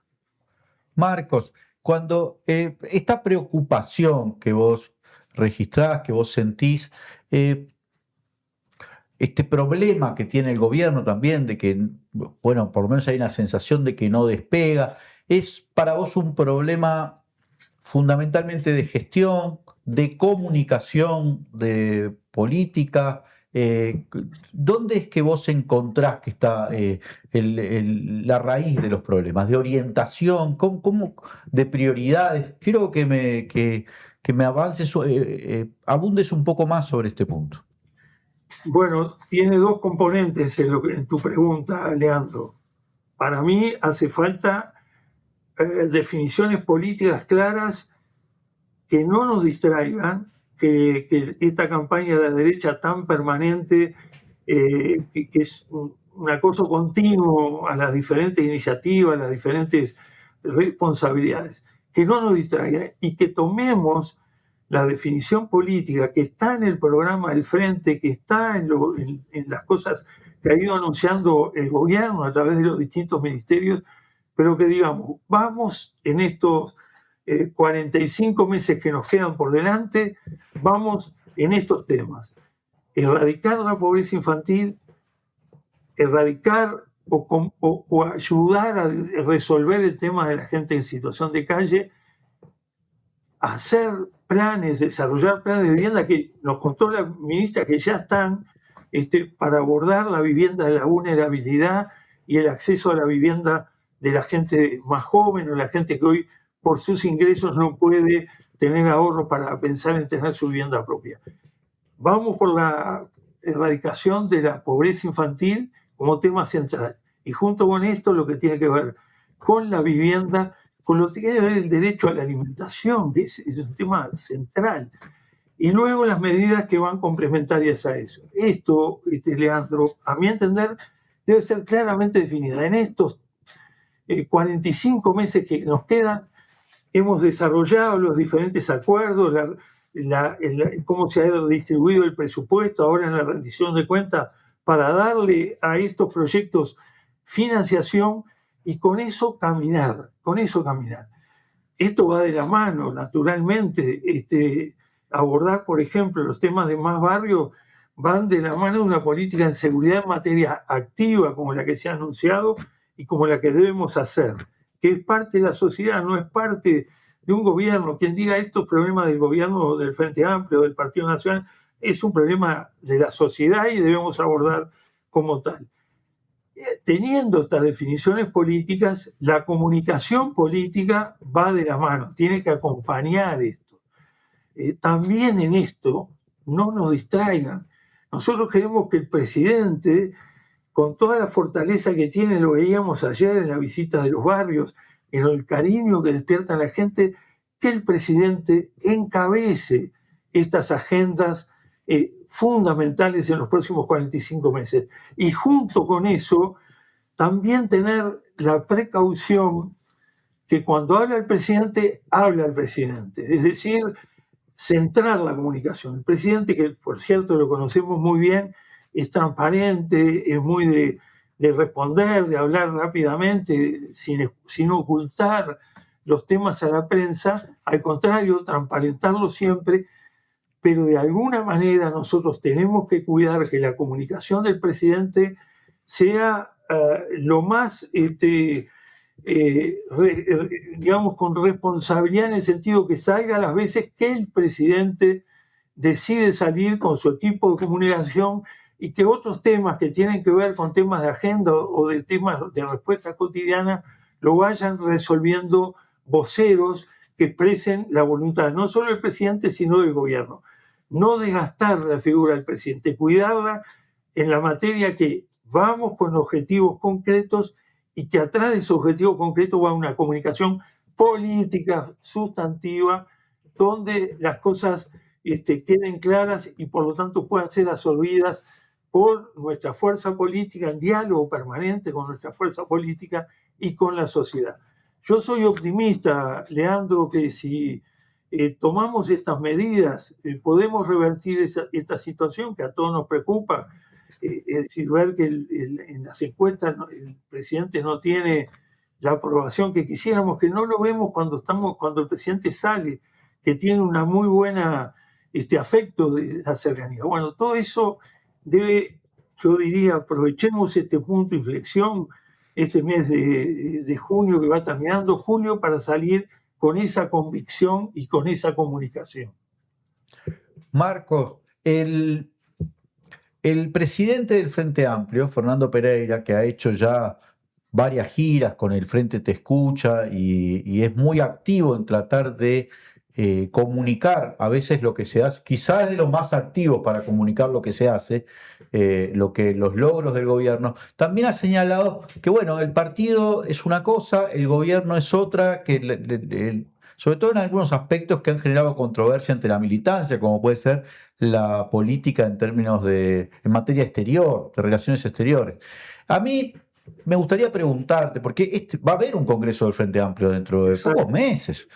Marcos, cuando esta preocupación que vos registrás, que vos sentís, este problema que tiene el gobierno también de que, bueno, por lo menos hay una sensación de que no despega, ¿es para vos un problema fundamentalmente de gestión, de comunicación, de política? ¿Dónde es que vos encontrás que está la raíz de los problemas? ¿De orientación? ¿Cómo de prioridades? Quiero que me avances, abundes un poco más sobre este punto. Bueno, tiene dos componentes en tu pregunta, Leandro. Para mí hace falta definiciones políticas claras que no nos distraigan, que esta campaña de la derecha tan permanente, que es un acoso continuo a las diferentes iniciativas, a las diferentes responsabilidades, que no nos distraigan y que tomemos la definición política que está en el programa del Frente, que está en las cosas que ha ido anunciando el gobierno a través de los distintos ministerios, pero que digamos, vamos en estos 45 meses que nos quedan por delante, vamos en estos temas. Erradicar la pobreza infantil, erradicar o ayudar a resolver el tema de la gente en situación de calle, hacer planes, desarrollar planes de vivienda que nos contó la ministra que ya están para abordar la vivienda de la vulnerabilidad y el acceso a la vivienda de la gente más joven o la gente que hoy por sus ingresos no puede tener ahorros para pensar en tener su vivienda propia. Vamos por la erradicación de la pobreza infantil como tema central. Y junto con esto lo que tiene que ver con la vivienda, con lo que tiene que ver el derecho a la alimentación, que es un tema central. Y luego las medidas que van complementarias a eso. Esto, Leandro, a mi entender, debe ser claramente definida. En estos 45 meses que nos quedan, hemos desarrollado los diferentes acuerdos, cómo se ha distribuido el presupuesto ahora en la rendición de cuentas para darle a estos proyectos financiación y con eso caminar. Esto va de la mano, naturalmente. Abordar, por ejemplo, los temas de más barrios van de la mano de una política de seguridad en materia activa como la que se ha anunciado y como la que debemos hacer, que es parte de la sociedad, no es parte de un gobierno. Quien diga esto es problema del gobierno del Frente Amplio, del Partido Nacional, es un problema de la sociedad y debemos abordar como tal. Teniendo estas definiciones políticas, la comunicación política va de la mano, tiene que acompañar esto. También en esto, no nos distraigan. Nosotros queremos que el presidente, con toda la fortaleza que tiene, lo veíamos ayer en la visita de los barrios, en el cariño que despierta a la gente, que el presidente encabece estas agendas fundamentales en los próximos 45 meses. Y junto con eso, también tener la precaución que cuando habla el presidente, habla el presidente. Es decir, centrar la comunicación. El presidente, que por cierto lo conocemos muy bien, es transparente, es muy de responder, de hablar rápidamente, sin ocultar los temas a la prensa, al contrario, transparentarlo siempre, pero de alguna manera nosotros tenemos que cuidar que la comunicación del presidente sea lo más, digamos, con responsabilidad, en el sentido que salga las veces que el presidente decide salir con su equipo de comunicación, y que otros temas que tienen que ver con temas de agenda o de temas de respuesta cotidiana lo vayan resolviendo voceros que expresen la voluntad no solo del presidente, sino del gobierno. No desgastar la figura del presidente, cuidarla en la materia que vamos con objetivos concretos, y que atrás de ese objetivo concreto va una comunicación política sustantiva, donde las cosas queden claras y por lo tanto puedan ser absorbidas por nuestra fuerza política, en diálogo permanente con nuestra fuerza política y con la sociedad. Yo soy optimista, Leandro, que si tomamos estas medidas, podemos revertir esta situación que a todos nos preocupa. Es decir, ver que en las encuestas el presidente no tiene la aprobación que quisiéramos, que no lo vemos cuando el presidente sale, que tiene una muy buena afecto de la cercanía. Bueno, todo eso debe, yo diría, aprovechemos este punto de inflexión, este mes de junio que va terminando, julio, para salir con esa convicción y con esa comunicación. Marcos, el presidente del Frente Amplio, Fernando Pereira, que ha hecho ya varias giras con el Frente Te Escucha y es muy activo en tratar de comunicar a veces lo que se hace, quizás es de los más activos para comunicar lo que se hace, los logros del gobierno, también ha señalado que bueno, el partido es una cosa, el gobierno es otra, que sobre todo en algunos aspectos que han generado controversia entre la militancia, como puede ser la política en materia exterior, de relaciones exteriores. A mí me gustaría preguntarte, porque va a haber un congreso del Frente Amplio dentro de pocos meses,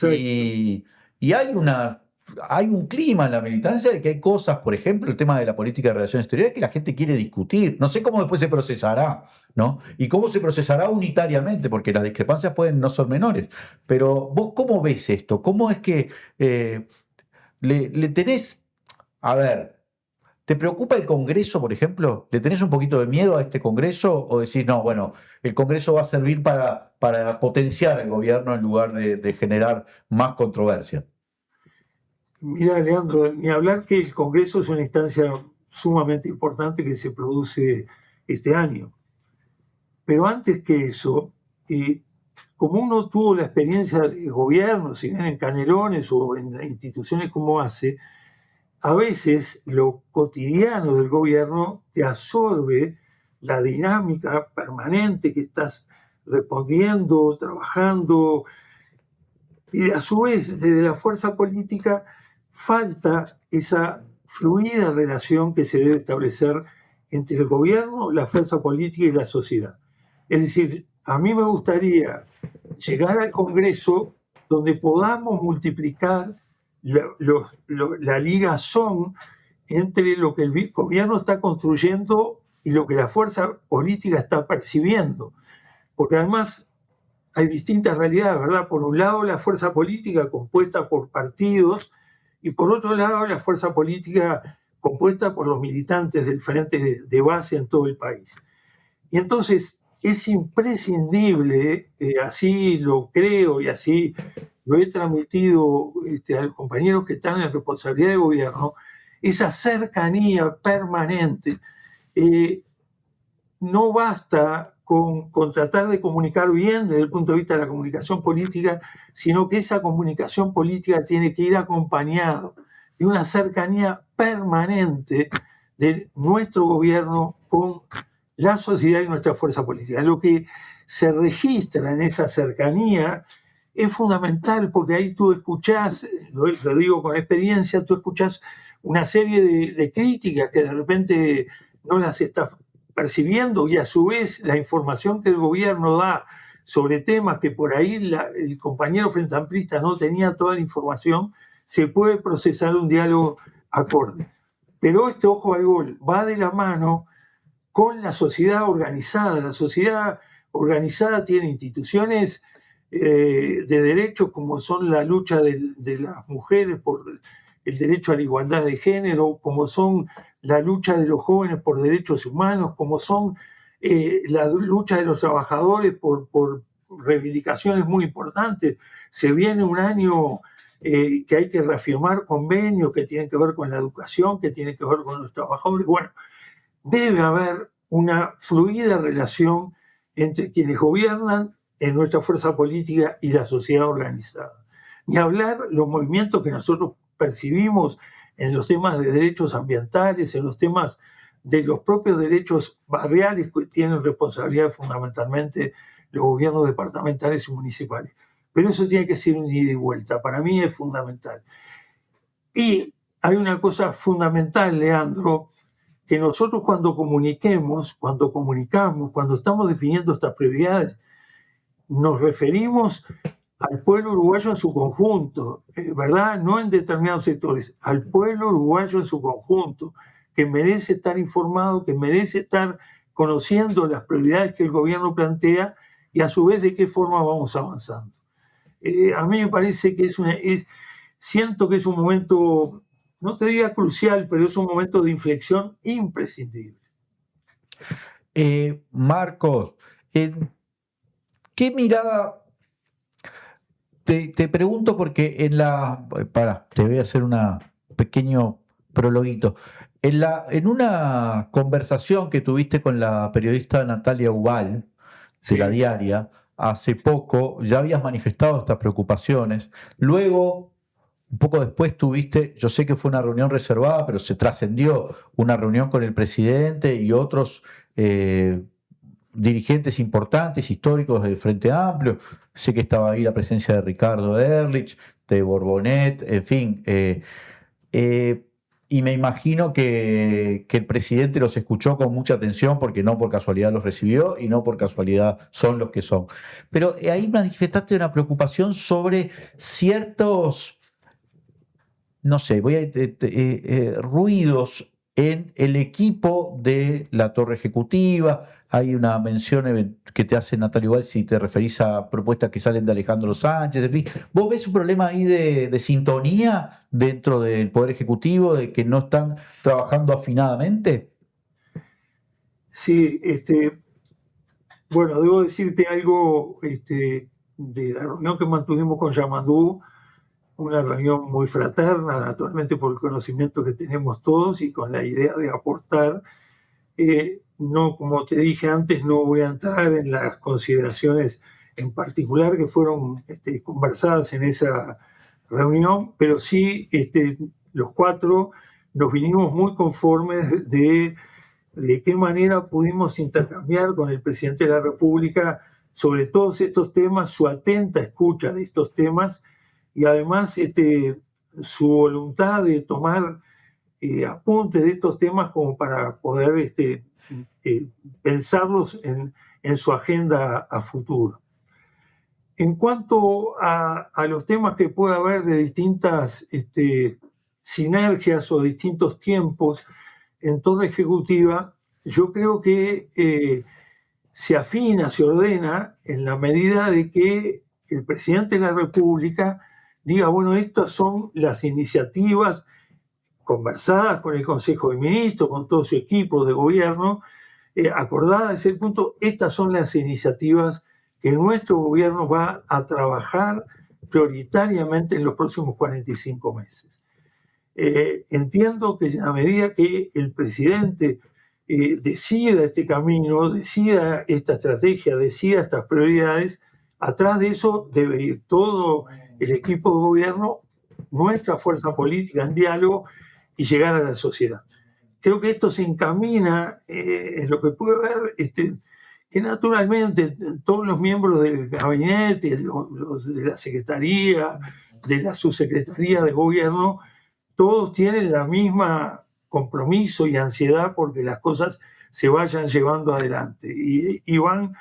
y hay un clima en la militancia de que hay cosas, por ejemplo, el tema de la política de relaciones exteriores, que la gente quiere discutir. No sé cómo después se procesará, ¿no? Y cómo se procesará unitariamente, porque las discrepancias no ser menores. Pero vos, ¿cómo ves esto? ¿Cómo es que le tenés... A ver, ¿te preocupa el Congreso, por ejemplo? ¿Le tenés un poquito de miedo a este Congreso? ¿O decís, no, bueno, el Congreso va a servir para potenciar al gobierno en lugar de generar más controversia? Mira, Leandro, ni hablar que el Congreso es una instancia sumamente importante que se produce este año. Pero antes que eso, como uno tuvo la experiencia de gobierno, si bien en Canelones o en instituciones como ACE, a veces lo cotidiano del gobierno te absorbe la dinámica permanente que estás respondiendo, trabajando, y a su vez desde la fuerza política falta esa fluida relación que se debe establecer entre el gobierno, la fuerza política y la sociedad. Es decir, a mí me gustaría llegar al Congreso donde podamos multiplicar la ligazón entre lo que el gobierno está construyendo y lo que la fuerza política está percibiendo. Porque además hay distintas realidades, ¿verdad? Por un lado, la fuerza política compuesta por partidos y por otro lado, la fuerza política compuesta por los militantes del frente de base en todo el país. Y entonces es imprescindible, así lo creo y así lo he transmitido a los compañeros que están en responsabilidad de gobierno, esa cercanía permanente. No basta con tratar de comunicar bien desde el punto de vista de la comunicación política, sino que esa comunicación política tiene que ir acompañada de una cercanía permanente de nuestro gobierno con la sociedad y nuestra fuerza política. Lo que se registra en esa cercanía es fundamental, porque ahí tú escuchás, lo digo con experiencia, tú escuchás una serie de críticas que de repente no las estás percibiendo, y a su vez la información que el gobierno da sobre temas que por ahí el compañero frente amplista no tenía toda la información, se puede procesar un diálogo acorde. Pero ojo al gol, va de la mano con la sociedad organizada. La sociedad organizada tiene instituciones de derechos como son la lucha de las mujeres por el derecho a la igualdad de género, como son la lucha de los jóvenes por derechos humanos, como son la lucha de los trabajadores por reivindicaciones muy importantes. Se viene un año que hay que reafirmar convenios que tienen que ver con la educación, que tienen que ver con los trabajadores. Bueno, debe haber una fluida relación entre quienes gobiernan en nuestra fuerza política y la sociedad organizada. Ni hablar los movimientos que nosotros percibimos en los temas de derechos ambientales, en los temas de los propios derechos barriales que tienen responsabilidad fundamentalmente los gobiernos departamentales y municipales. Pero eso tiene que ser un ida y vuelta. Para mí es fundamental. Y hay una cosa fundamental, Leandro, que nosotros cuando comunicamos, cuando estamos definiendo estas prioridades, nos referimos al pueblo uruguayo en su conjunto, ¿verdad? No en determinados sectores, al pueblo uruguayo en su conjunto, que merece estar informado, que merece estar conociendo las prioridades que el gobierno plantea y a su vez de qué forma vamos avanzando. A mí me parece que siento que es un momento, no te diga crucial, pero es un momento de inflexión imprescindible. Marcos, ¿qué mirada? Te pregunto porque te voy a hacer un pequeño prologuito. En una conversación que tuviste con la periodista Natalia Ubal, de La Diaria, hace poco, ya habías manifestado estas preocupaciones. Luego, un poco después tuviste, yo sé que fue una reunión reservada, pero se trascendió una reunión con el presidente y otros dirigentes importantes, históricos del Frente Amplio. Sé que estaba ahí la presencia de Ricardo Ehrlich, de Borbonet, en fin. Y me imagino que el presidente los escuchó con mucha atención porque no por casualidad los recibió y no por casualidad son los que son. Pero ahí manifestaste una preocupación sobre ciertos, no sé, ruidos en el equipo de la Torre Ejecutiva. Hay una mención que te hace Natalia Ubal si te referís a propuestas que salen de Alejandro Sánchez, en fin. ¿Vos ves un problema ahí de sintonía dentro del Poder Ejecutivo, de que no están trabajando afinadamente? Sí, bueno, debo decirte algo de la reunión que mantuvimos con Yamandú, una reunión muy fraterna, naturalmente por el conocimiento que tenemos todos y con la idea de aportar. No, como te dije antes, no voy a entrar en las consideraciones en particular que fueron conversadas en esa reunión, pero sí los cuatro nos vinimos muy conformes de qué manera pudimos intercambiar con el presidente de la República sobre todos estos temas, su atenta escucha de estos temas y además su voluntad de tomar apuntes de estos temas como para poder pensarlos en su agenda a futuro. En cuanto a los temas que puede haber de distintas sinergias o distintos tiempos en Torre Ejecutiva, yo creo que se afina, se ordena en la medida de que el presidente de la República diga, bueno, estas son las iniciativas conversadas con el Consejo de Ministros, con todo su equipo de gobierno, acordadas desde el punto, estas son las iniciativas que nuestro gobierno va a trabajar prioritariamente en los próximos 45 meses. Entiendo que a medida que el presidente decida este camino, decida esta estrategia, decida estas prioridades, atrás de eso debe ir todo el equipo de gobierno, nuestra fuerza política en diálogo y llegar a la sociedad. Creo que esto se encamina en lo que puede ver, que naturalmente todos los miembros del gabinete, los de la Secretaría, de la Subsecretaría de Gobierno, todos tienen la misma compromiso y ansiedad porque las cosas se vayan llevando adelante y van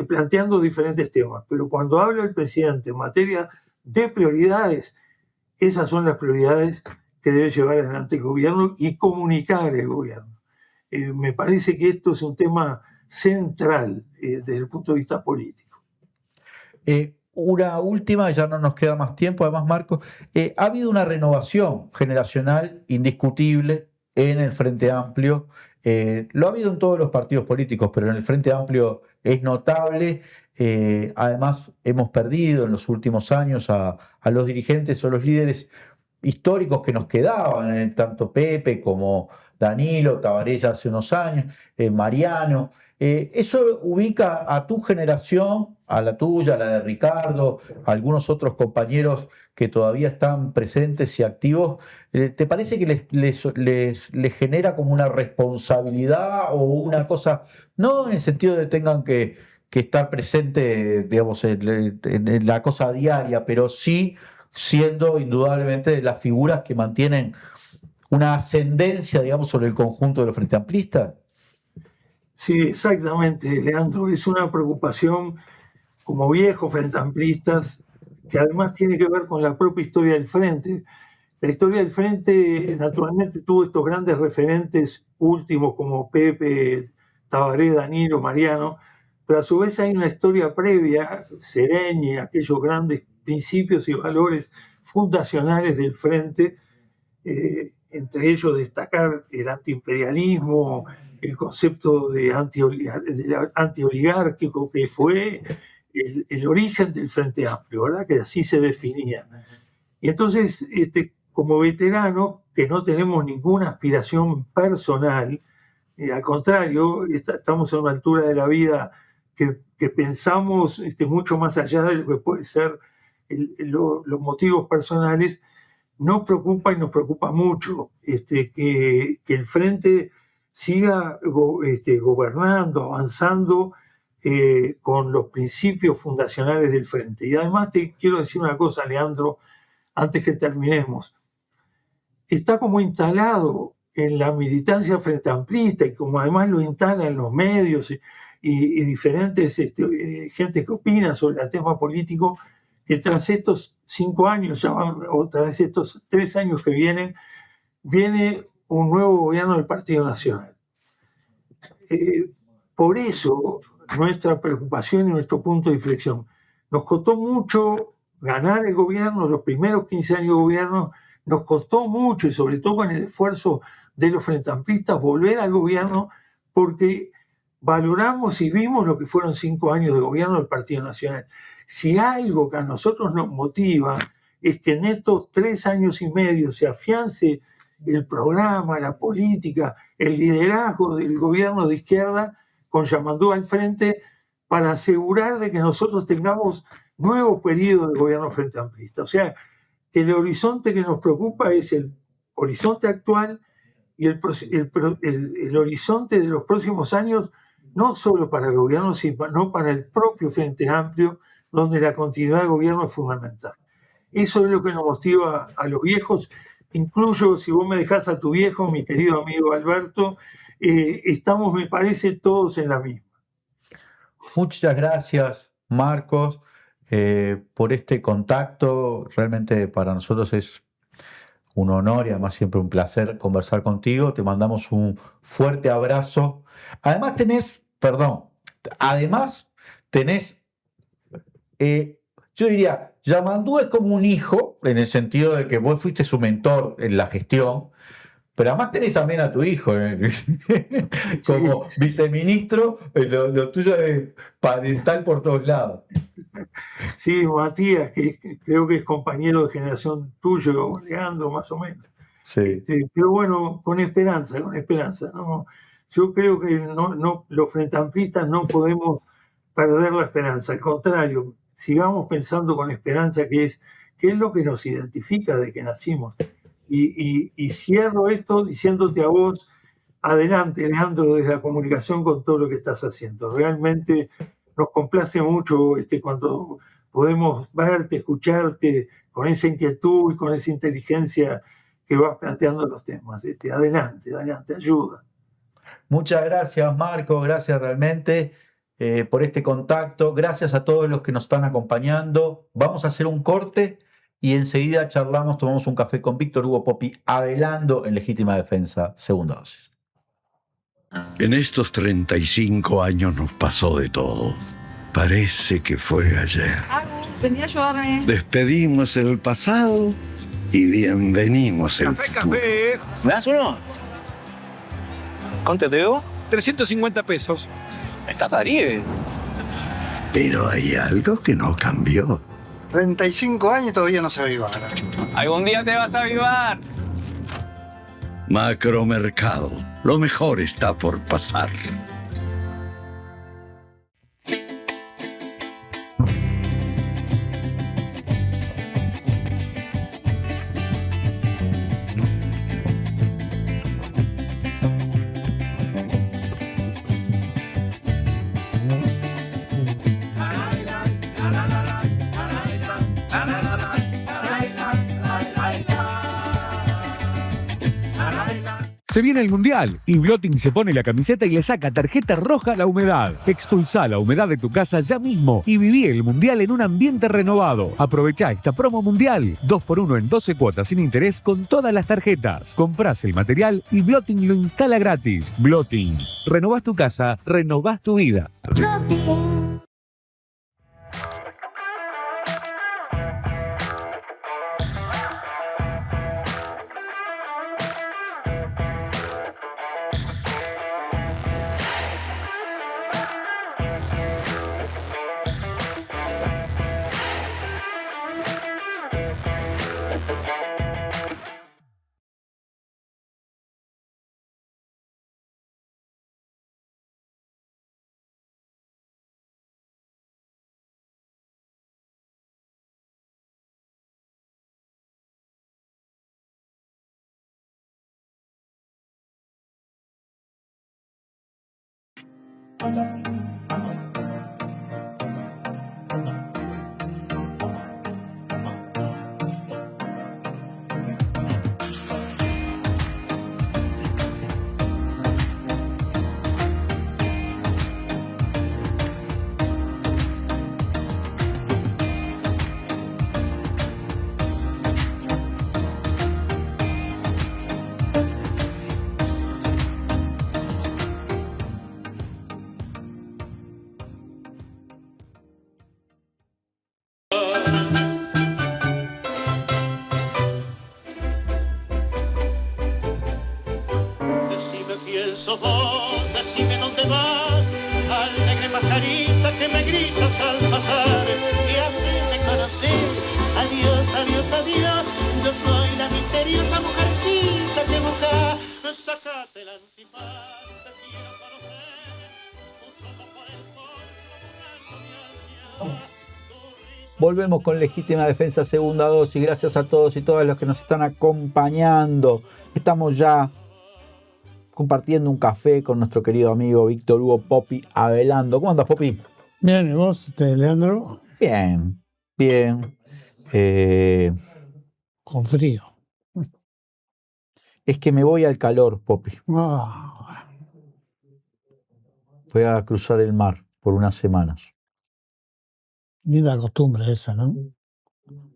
planteando diferentes temas. Pero cuando habla el presidente en materia de prioridades, esas son las prioridades que debe llevar adelante el gobierno y comunicar el gobierno. Me parece que esto es un tema central desde el punto de vista político. Una última, ya no nos queda más tiempo, además, Marcos. Ha habido una renovación generacional indiscutible en el Frente Amplio. Lo ha habido en todos los partidos políticos, pero en el Frente Amplio es notable. Además, hemos perdido en los últimos años a los dirigentes o los líderes históricos que nos quedaban, tanto Pepe como Danilo, Tabaré ya hace unos años, Mariano. Eso ubica a tu generación, a la tuya, a la de Ricardo, a algunos otros compañeros que todavía están presentes y activos. ¿Te parece que les genera como una responsabilidad o una cosa, no en el sentido de tengan que estar presentes, digamos, en la cosa diaria, pero sí siendo indudablemente de las figuras que mantienen una ascendencia, digamos, sobre el conjunto de los frente amplistas? Sí, exactamente, Leandro. Es una preocupación como viejos frente amplistas que además tiene que ver con la propia historia del Frente. La historia del Frente naturalmente tuvo estos grandes referentes últimos como Pepe, Tabaré, Danilo, Mariano, pero a su vez hay una historia previa, Sereñi, aquellos grandes principios y valores fundacionales del Frente, entre ellos destacar el antiimperialismo, el concepto de antioligárquico que fue el origen del Frente Amplio, ¿verdad? Que así se definía. Y entonces, como veteranos, que no tenemos ninguna aspiración personal, al contrario, estamos en una altura de la vida que pensamos mucho más allá de lo que puede ser los motivos personales, nos preocupa y nos preocupa mucho que el Frente siga gobernando, avanzando con los principios fundacionales del Frente. Y además te quiero decir una cosa, Leandro, antes que terminemos. Está como instalado en la militancia frente amplista y como además lo instalan los medios y diferentes gente que opina sobre el tema político, que tras estos 5 años, o tras estos 3 años que vienen, viene un nuevo gobierno del Partido Nacional. Por eso, nuestra preocupación y nuestro punto de inflexión. Nos costó mucho ganar el gobierno, los primeros 15 años de gobierno, nos costó mucho, y sobre todo con el esfuerzo de los frente amplistas, volver al gobierno, porque valoramos y vimos lo que fueron 5 años de gobierno del Partido Nacional. Si algo que a nosotros nos motiva es que en estos 3 años y medio se afiance el programa, la política, el liderazgo del gobierno de izquierda con Yamandú al frente, para asegurar de que nosotros tengamos nuevos periodos de gobierno frente amplista. O sea, que el horizonte que nos preocupa es el horizonte actual y el horizonte de los próximos años, no solo para el gobierno, sino para el propio Frente Amplio, donde la continuidad del gobierno es fundamental. Eso es lo que nos motiva a los viejos. Incluso si vos me dejás a tu viejo, mi querido amigo Alberto, estamos, me parece, todos en la misma. Muchas gracias, Marcos, por este contacto. Realmente para nosotros es un honor y además siempre un placer conversar contigo. Te mandamos un fuerte abrazo. Además tenés, yo diría, Yamandú es como un hijo, en el sentido de que vos fuiste su mentor en la gestión, pero además tenés también a tu hijo como viceministro, lo tuyo es parental por todos lados. Sí, Matías, que creo que es compañero de generación tuyo, Leandro, más o menos. Sí. Pero bueno, con esperanza, ¿no? Yo creo que los frente amplistas no podemos perder la esperanza. Al contrario, sigamos pensando con esperanza, que es lo que nos identifica de que nacimos. Y cierro esto diciéndote a vos, adelante, Leandro, desde la comunicación con todo lo que estás haciendo. Realmente nos complace mucho cuando podemos verte, escucharte con esa inquietud y con esa inteligencia que vas planteando los temas. Adelante, ayuda. Muchas gracias, Marco, gracias realmente por este contacto. Gracias a todos los que nos están acompañando. Vamos a hacer un corte y enseguida charlamos, tomamos un café con Víctor Hugo Poppi Avelando en Legítima Defensa, segunda dosis. En estos 35 años nos pasó de todo. Parece que fue ayer. Venía a ayudarme. Despedimos el pasado y bienvenimos el futuro. Café. ¿Me das uno? ¿Cuánto te debo? 350 pesos. Está Caribe. Pero hay algo que no cambió. 35 años y todavía no se avivara. Algún día te vas a avivar. Macromercado. Lo mejor está por pasar. Se viene el Mundial y Bloting se pone la camiseta y le saca tarjeta roja a la humedad. Expulsá la humedad de tu casa ya mismo y viví el Mundial en un ambiente renovado. Aprovechá esta promo Mundial. 2x1 en 12 cuotas sin interés con todas las tarjetas. Comprás el material y Bloting lo instala gratis. Bloting. Renovás tu casa, renovás tu vida. Volvemos con Legítima Defensa, segunda dosis. Gracias a todos y todas los que nos están acompañando. Estamos ya compartiendo un café con nuestro querido amigo Víctor Hugo Poppi Avelando. ¿Cómo andas, Poppi? Bien, ¿y vos, Leandro? Bien, bien. Con frío. Es que me voy al calor, Poppi. Ah, Voy a cruzar el mar por unas semanas. linda costumbre esa, ¿no?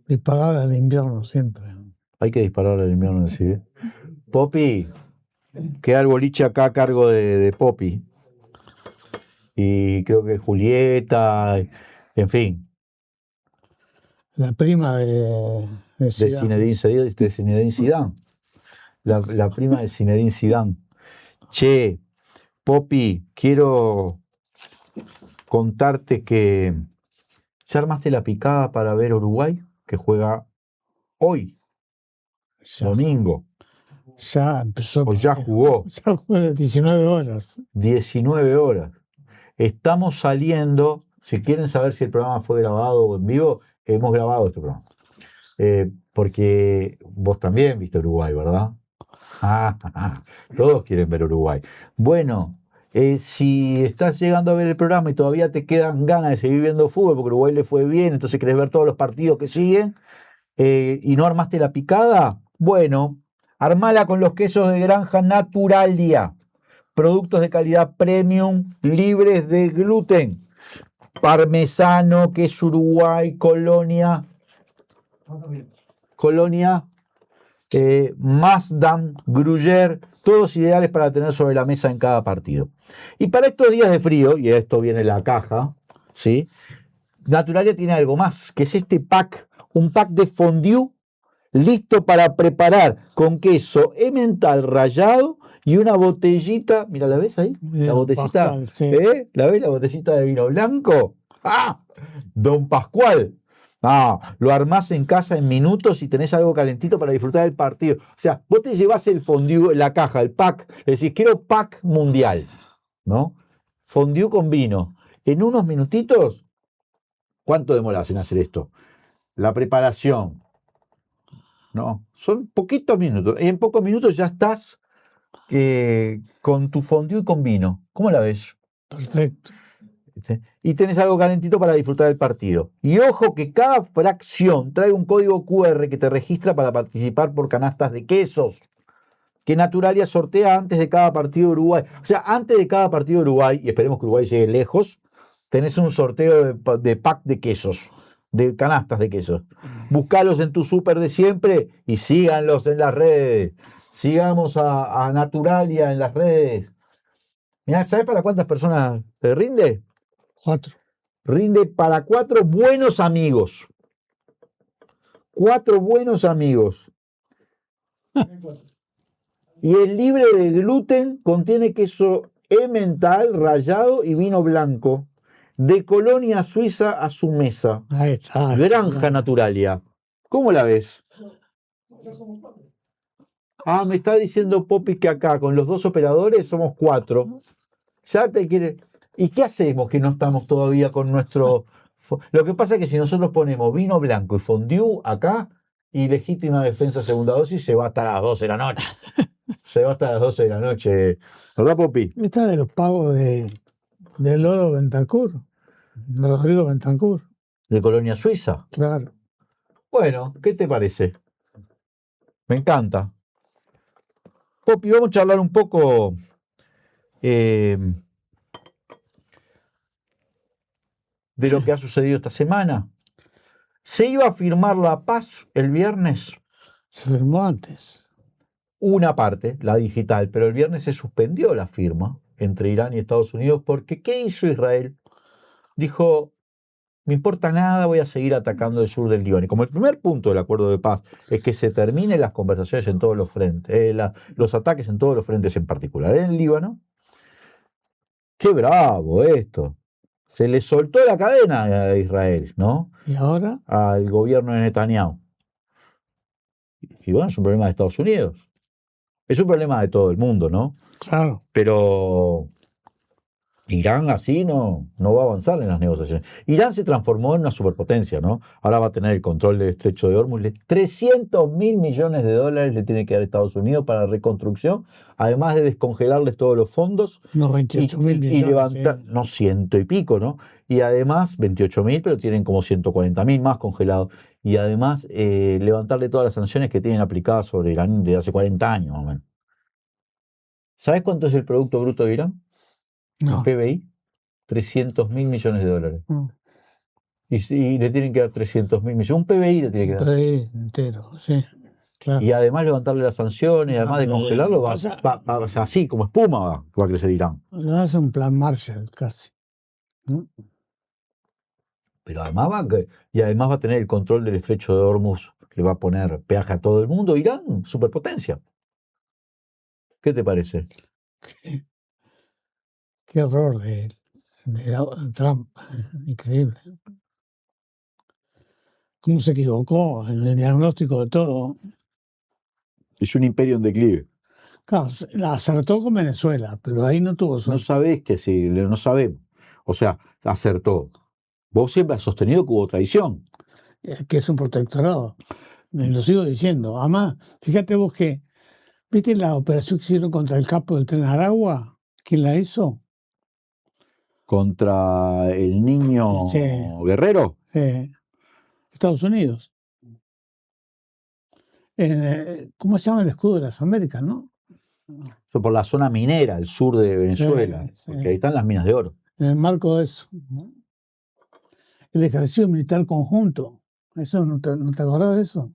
Disparar al invierno siempre. Hay que disparar al invierno, sí. Poppi, queda el boliche acá a cargo de Poppi. Y creo que Julieta, en fin. La prima de Zinedine Zidane. La prima de Zinedine Zidane. Che, Poppi, quiero contarte que ¿ya armaste la picada para ver Uruguay? Que juega hoy, domingo. Ya empezó. O ya jugó. Ya fue 19 horas. 19 horas. Estamos saliendo, si quieren saber si el programa fue grabado o en vivo, hemos grabado este programa. Porque vos también viste Uruguay, ¿verdad? Todos quieren ver Uruguay. Bueno, si estás llegando a ver el programa y todavía te quedan ganas de seguir viendo fútbol, porque Uruguay le fue bien, entonces querés ver todos los partidos que siguen, y no armaste la picada, bueno, armala con los quesos de granja Naturalia. Productos de calidad premium, libres de gluten. Parmesano, queso Uruguay, Colonia. Colonia, Maasdam, Gruyère, todos ideales para tener sobre la mesa en cada partido. Y para estos días de frío, y esto viene la caja, ¿sí? Naturalia tiene algo más, que es este pack, un pack de fondue listo para preparar con queso emmental rallado y una botellita, mira, ¿la ves ahí? La botellita, Pascual, sí. ¿La ves? La botellita de vino blanco. ¡Ah! Don Pascual. Ah, lo armás en casa en minutos y tenés algo calentito para disfrutar del partido. O sea, vos te llevás el fondue, la caja, el pack, le decís, quiero pack mundial, ¿no? Fondue con vino. En unos minutitos, ¿cuánto demorás en hacer esto? La preparación, ¿no? Son poquitos minutos. Y en pocos minutos ya estás con tu fondue con vino. ¿Cómo la ves? Perfecto. Y tenés algo calentito para disfrutar del partido. Y ojo que cada fracción trae un código QR que te registra para participar por canastas de quesos que Naturalia sortea antes de cada partido de Uruguay. O sea, antes de cada partido de Uruguay, y esperemos que Uruguay llegue lejos, tenés un sorteo de pack de quesos, de canastas de quesos. Buscalos en tu súper de siempre y síganlos en las redes. Sigamos a Naturalia en las redes. Mirá, ¿sabes para cuántas personas te rinde? 4. Rinde para 4 buenos amigos. 4 buenos amigos. Y es libre de gluten, contiene queso emmental rallado y vino blanco. De Colonia Suiza a su mesa. Ahí está. Granja Naturalia. ¿Cómo la ves? Ah, me está diciendo Poppy que acá con los 2 operadores somos 4. Ya te quiere. ¿Y qué hacemos que no estamos todavía con nuestro? Lo que pasa es que si nosotros ponemos vino blanco y fondue acá y legítima defensa segunda dosis, se va hasta las 12 de la noche. Se va hasta las 12 de la noche. ¿Verdad, Poppy? Esta de los pagos de Loro Bentancur, de Rodrigo Bentancur. De Colonia Suiza. Claro. Bueno, ¿qué te parece? Me encanta. Poppy, vamos a charlar un poco de lo que ha sucedido esta semana. Se iba a firmar la paz el viernes. Se firmó antes. Una parte, la digital, pero el viernes se suspendió la firma entre Irán y Estados Unidos porque ¿qué hizo Israel? Dijo, me importa nada, voy a seguir atacando el sur del Líbano. Y como el primer punto del acuerdo de paz es que se terminen las conversaciones en todos los frentes, los ataques en todos los frentes, en particular en el Líbano, qué bravo esto. Se le soltó la cadena a Israel, ¿no? ¿Y ahora? Al gobierno de Netanyahu. Y bueno, es un problema de Estados Unidos. Es un problema de todo el mundo, ¿no? Claro. Pero Irán así no va a avanzar en las negociaciones. Irán se transformó en una superpotencia, ¿no? Ahora va a tener el control del estrecho de Hormuz. 300.000 millones de dólares le tiene que dar Estados Unidos para reconstrucción, además de descongelarles todos los fondos. Unos 28.000 millones. Y levantar, sí. no, 100 y pico, ¿no? Y además, 28.000, pero tienen como 140.000 más congelados. Y además, levantarle todas las sanciones que tienen aplicadas sobre Irán desde hace 40 años, más o menos. ¿Sabes cuánto es el Producto Bruto de Irán? No. El PBI, 300.000 millones de dólares. Mm. Y le tienen que dar 300.000 millones. Un PBI le tiene que dar. PBI entero, sí. Claro. Y además levantarle las sanciones, además de congelarlo, va así, como espuma va a crecer Irán. Lo hace un plan Marshall casi. ¿Mm? Pero además además va a tener el control del estrecho de Hormuz, le va a poner peaje a todo el mundo. Irán, superpotencia. ¿Qué te parece? Qué error de Trump. Increíble. ¿Cómo se equivocó en el diagnóstico de todo? Es un imperio en declive. Claro, la acertó con Venezuela, pero ahí no tuvo suerte. No sabés que sí, no sabemos. O sea, acertó. Vos siempre has sostenido que hubo traición. Que es un protectorado. Me lo sigo diciendo. Además, fíjate vos que, ¿viste la operación que hicieron contra el capo del Tren Aragua? ¿Quién la hizo? Contra el niño Sí. Guerrero. Estados Unidos. ¿Cómo se llama el escudo de las Américas, no? Eso por la zona minera, el sur de Venezuela. Sí. Porque ahí están las minas de oro. En el marco de eso. El ejercicio militar conjunto ¿Eso no te acordás de eso?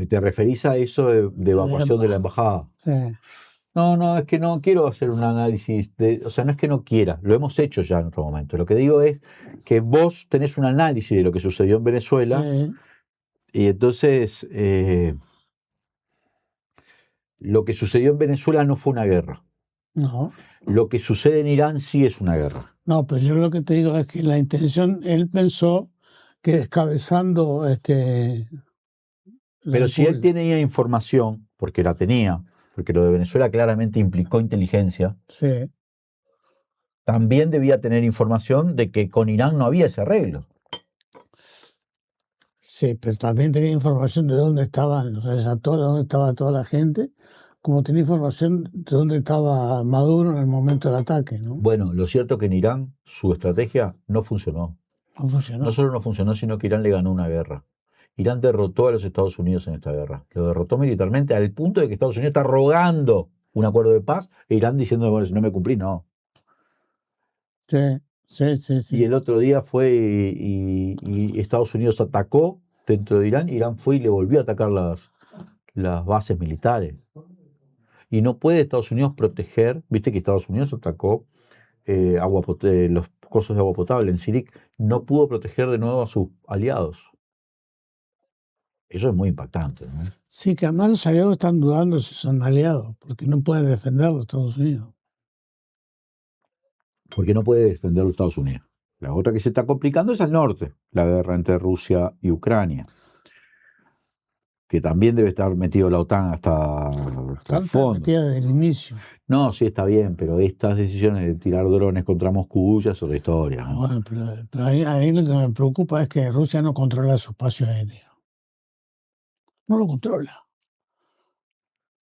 ¿Te referís a eso de evacuación de la embajada? Sí. No, es que no quiero hacer un análisis, o sea, no es que no quiera, lo hemos hecho ya en otro momento. Lo que digo es que vos tenés un análisis de lo que sucedió en Venezuela Sí. y entonces lo que sucedió en Venezuela no fue una guerra. No. Lo que sucede en Irán sí es una guerra. No, pero yo lo que te digo es que la intención, él pensó que descabezando Pero si él tenía información, porque la tenía, porque lo de Venezuela claramente implicó inteligencia, sí. también debía tener información de que con Irán no había ese arreglo. Sí, pero también tenía información de dónde estaban, o sea, de dónde estaba toda la gente, como tenía información de dónde estaba Maduro en el momento del ataque, ¿no? Bueno, lo cierto es que en Irán su estrategia no funcionó. No funcionó. No solo no funcionó, sino que Irán le ganó una guerra. Irán derrotó a los Estados Unidos en esta guerra. Lo derrotó militarmente al punto de que Estados Unidos está rogando un acuerdo de paz e Irán diciendo, bueno, si no me cumplí, no. Sí, sí, sí, sí. Y el otro día fue y Estados Unidos atacó dentro de Irán. Irán fue y le volvió a atacar las bases militares. Y no puede Estados Unidos proteger, viste que Estados Unidos atacó los cosos de agua potable en Sirik, no pudo proteger de nuevo a sus aliados. Eso es muy impactante, ¿no? Sí, que además los aliados están dudando si son aliados, porque no pueden defender a los Estados Unidos. Porque no puede defender a los Estados Unidos. La otra que se está complicando es al norte, la guerra entre Rusia y Ucrania, que también debe estar metido la OTAN hasta el fondo. Metida desde el inicio. No, sí está bien, pero estas decisiones de tirar drones contra Moscú ya es otra historia, ¿no? Bueno, pero ahí lo que me preocupa es que Rusia no controla su espacio aéreo. No lo controla.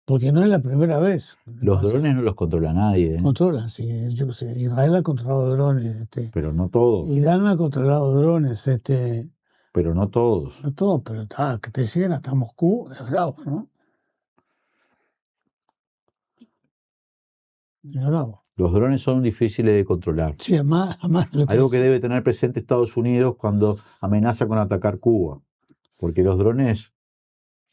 Porque no es la primera vez. Los drones no los controla nadie, ¿eh? Controlan, sí. Yo qué sé, Israel ha controlado drones. Pero no todos. Irán ha controlado drones. Pero no todos. No todos, pero que te lleguen hasta Moscú es bravo, ¿no? Es bravo. Los drones son difíciles de controlar. Sí, además algo que debe tener presente Estados Unidos cuando amenaza con atacar Cuba. Porque los drones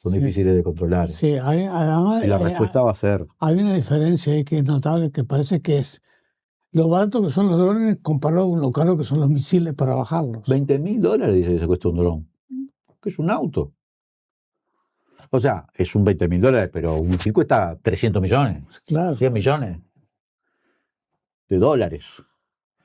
son difíciles de controlar. Sí, además, y la respuesta va a ser... Hay una diferencia ahí que es notable, que parece que es lo barato que son los drones comparado con lo caro que son los misiles para bajarlos. $20.000 dice que se cuesta un dron. Que es un auto. O sea, es un $20.000, pero un misil cuesta 300 millones. Claro. 100 millones de dólares.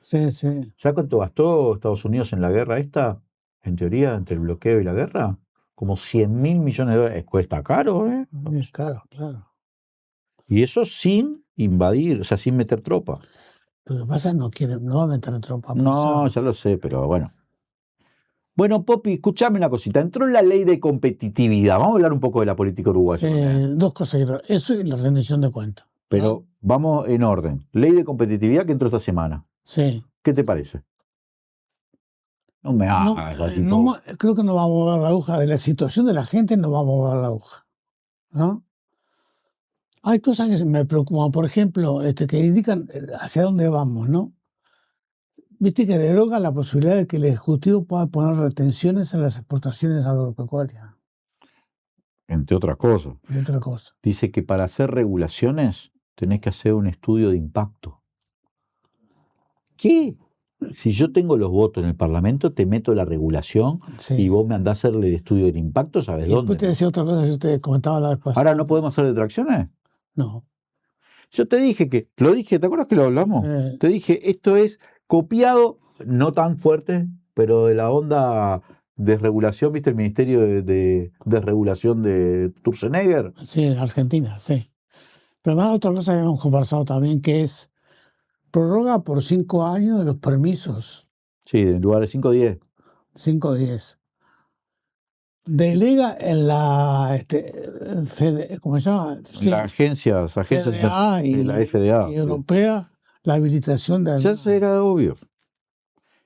Sí, sí. ¿Sabes cuánto gastó Estados Unidos en la guerra esta? En teoría, entre el bloqueo y la guerra. Como 100.000 millones de dólares. Cuesta caro, ¿eh? Es caro, claro. Y eso sin invadir, o sea, sin meter tropa. Lo que pasa es que no va a meter tropa. No, ya lo sé, pero bueno. Bueno, Popi, escuchame una cosita. Entró la ley de competitividad. Vamos a hablar un poco de la política uruguaya. Sí, dos cosas. Eso y la rendición de cuentas. Pero vamos en orden. Ley de competitividad que entró esta semana. Sí. ¿Qué te parece? No me hagas así. Creo que no va a mover la aguja. De la situación de la gente no va a mover la aguja, ¿no? Hay cosas que me preocupan. Por ejemplo, que indican hacia dónde vamos, ¿no? Viste que deroga la posibilidad de que el Ejecutivo pueda poner retenciones en las exportaciones agropecuarias. Entre otras cosas. Entre otras cosas. Dice que para hacer regulaciones tenés que hacer un estudio de impacto. ¿Qué? Si yo tengo los votos en el Parlamento, te meto la regulación y vos me andás a hacerle el estudio del impacto, ¿sabes dónde? Después te decía otra cosa, yo te comentaba la vez pasada. ¿Ahora no podemos hacer detracciones? No. Yo te dije ¿te acuerdas que lo hablamos? Te dije, esto es copiado, no tan fuerte, pero de la onda desregulación, ¿viste? El Ministerio de Desregulación de Sturzenegger. Sí, Argentina, sí. Pero además otra cosa que hemos conversado también, que es prorroga por 5 años de los permisos. Sí, en lugar de 5, 10. 5 o 10. Delega en la ¿cómo se llama? Sí. Las agencias FDA de la FDA y europea, la habilitación de... Ya era obvio.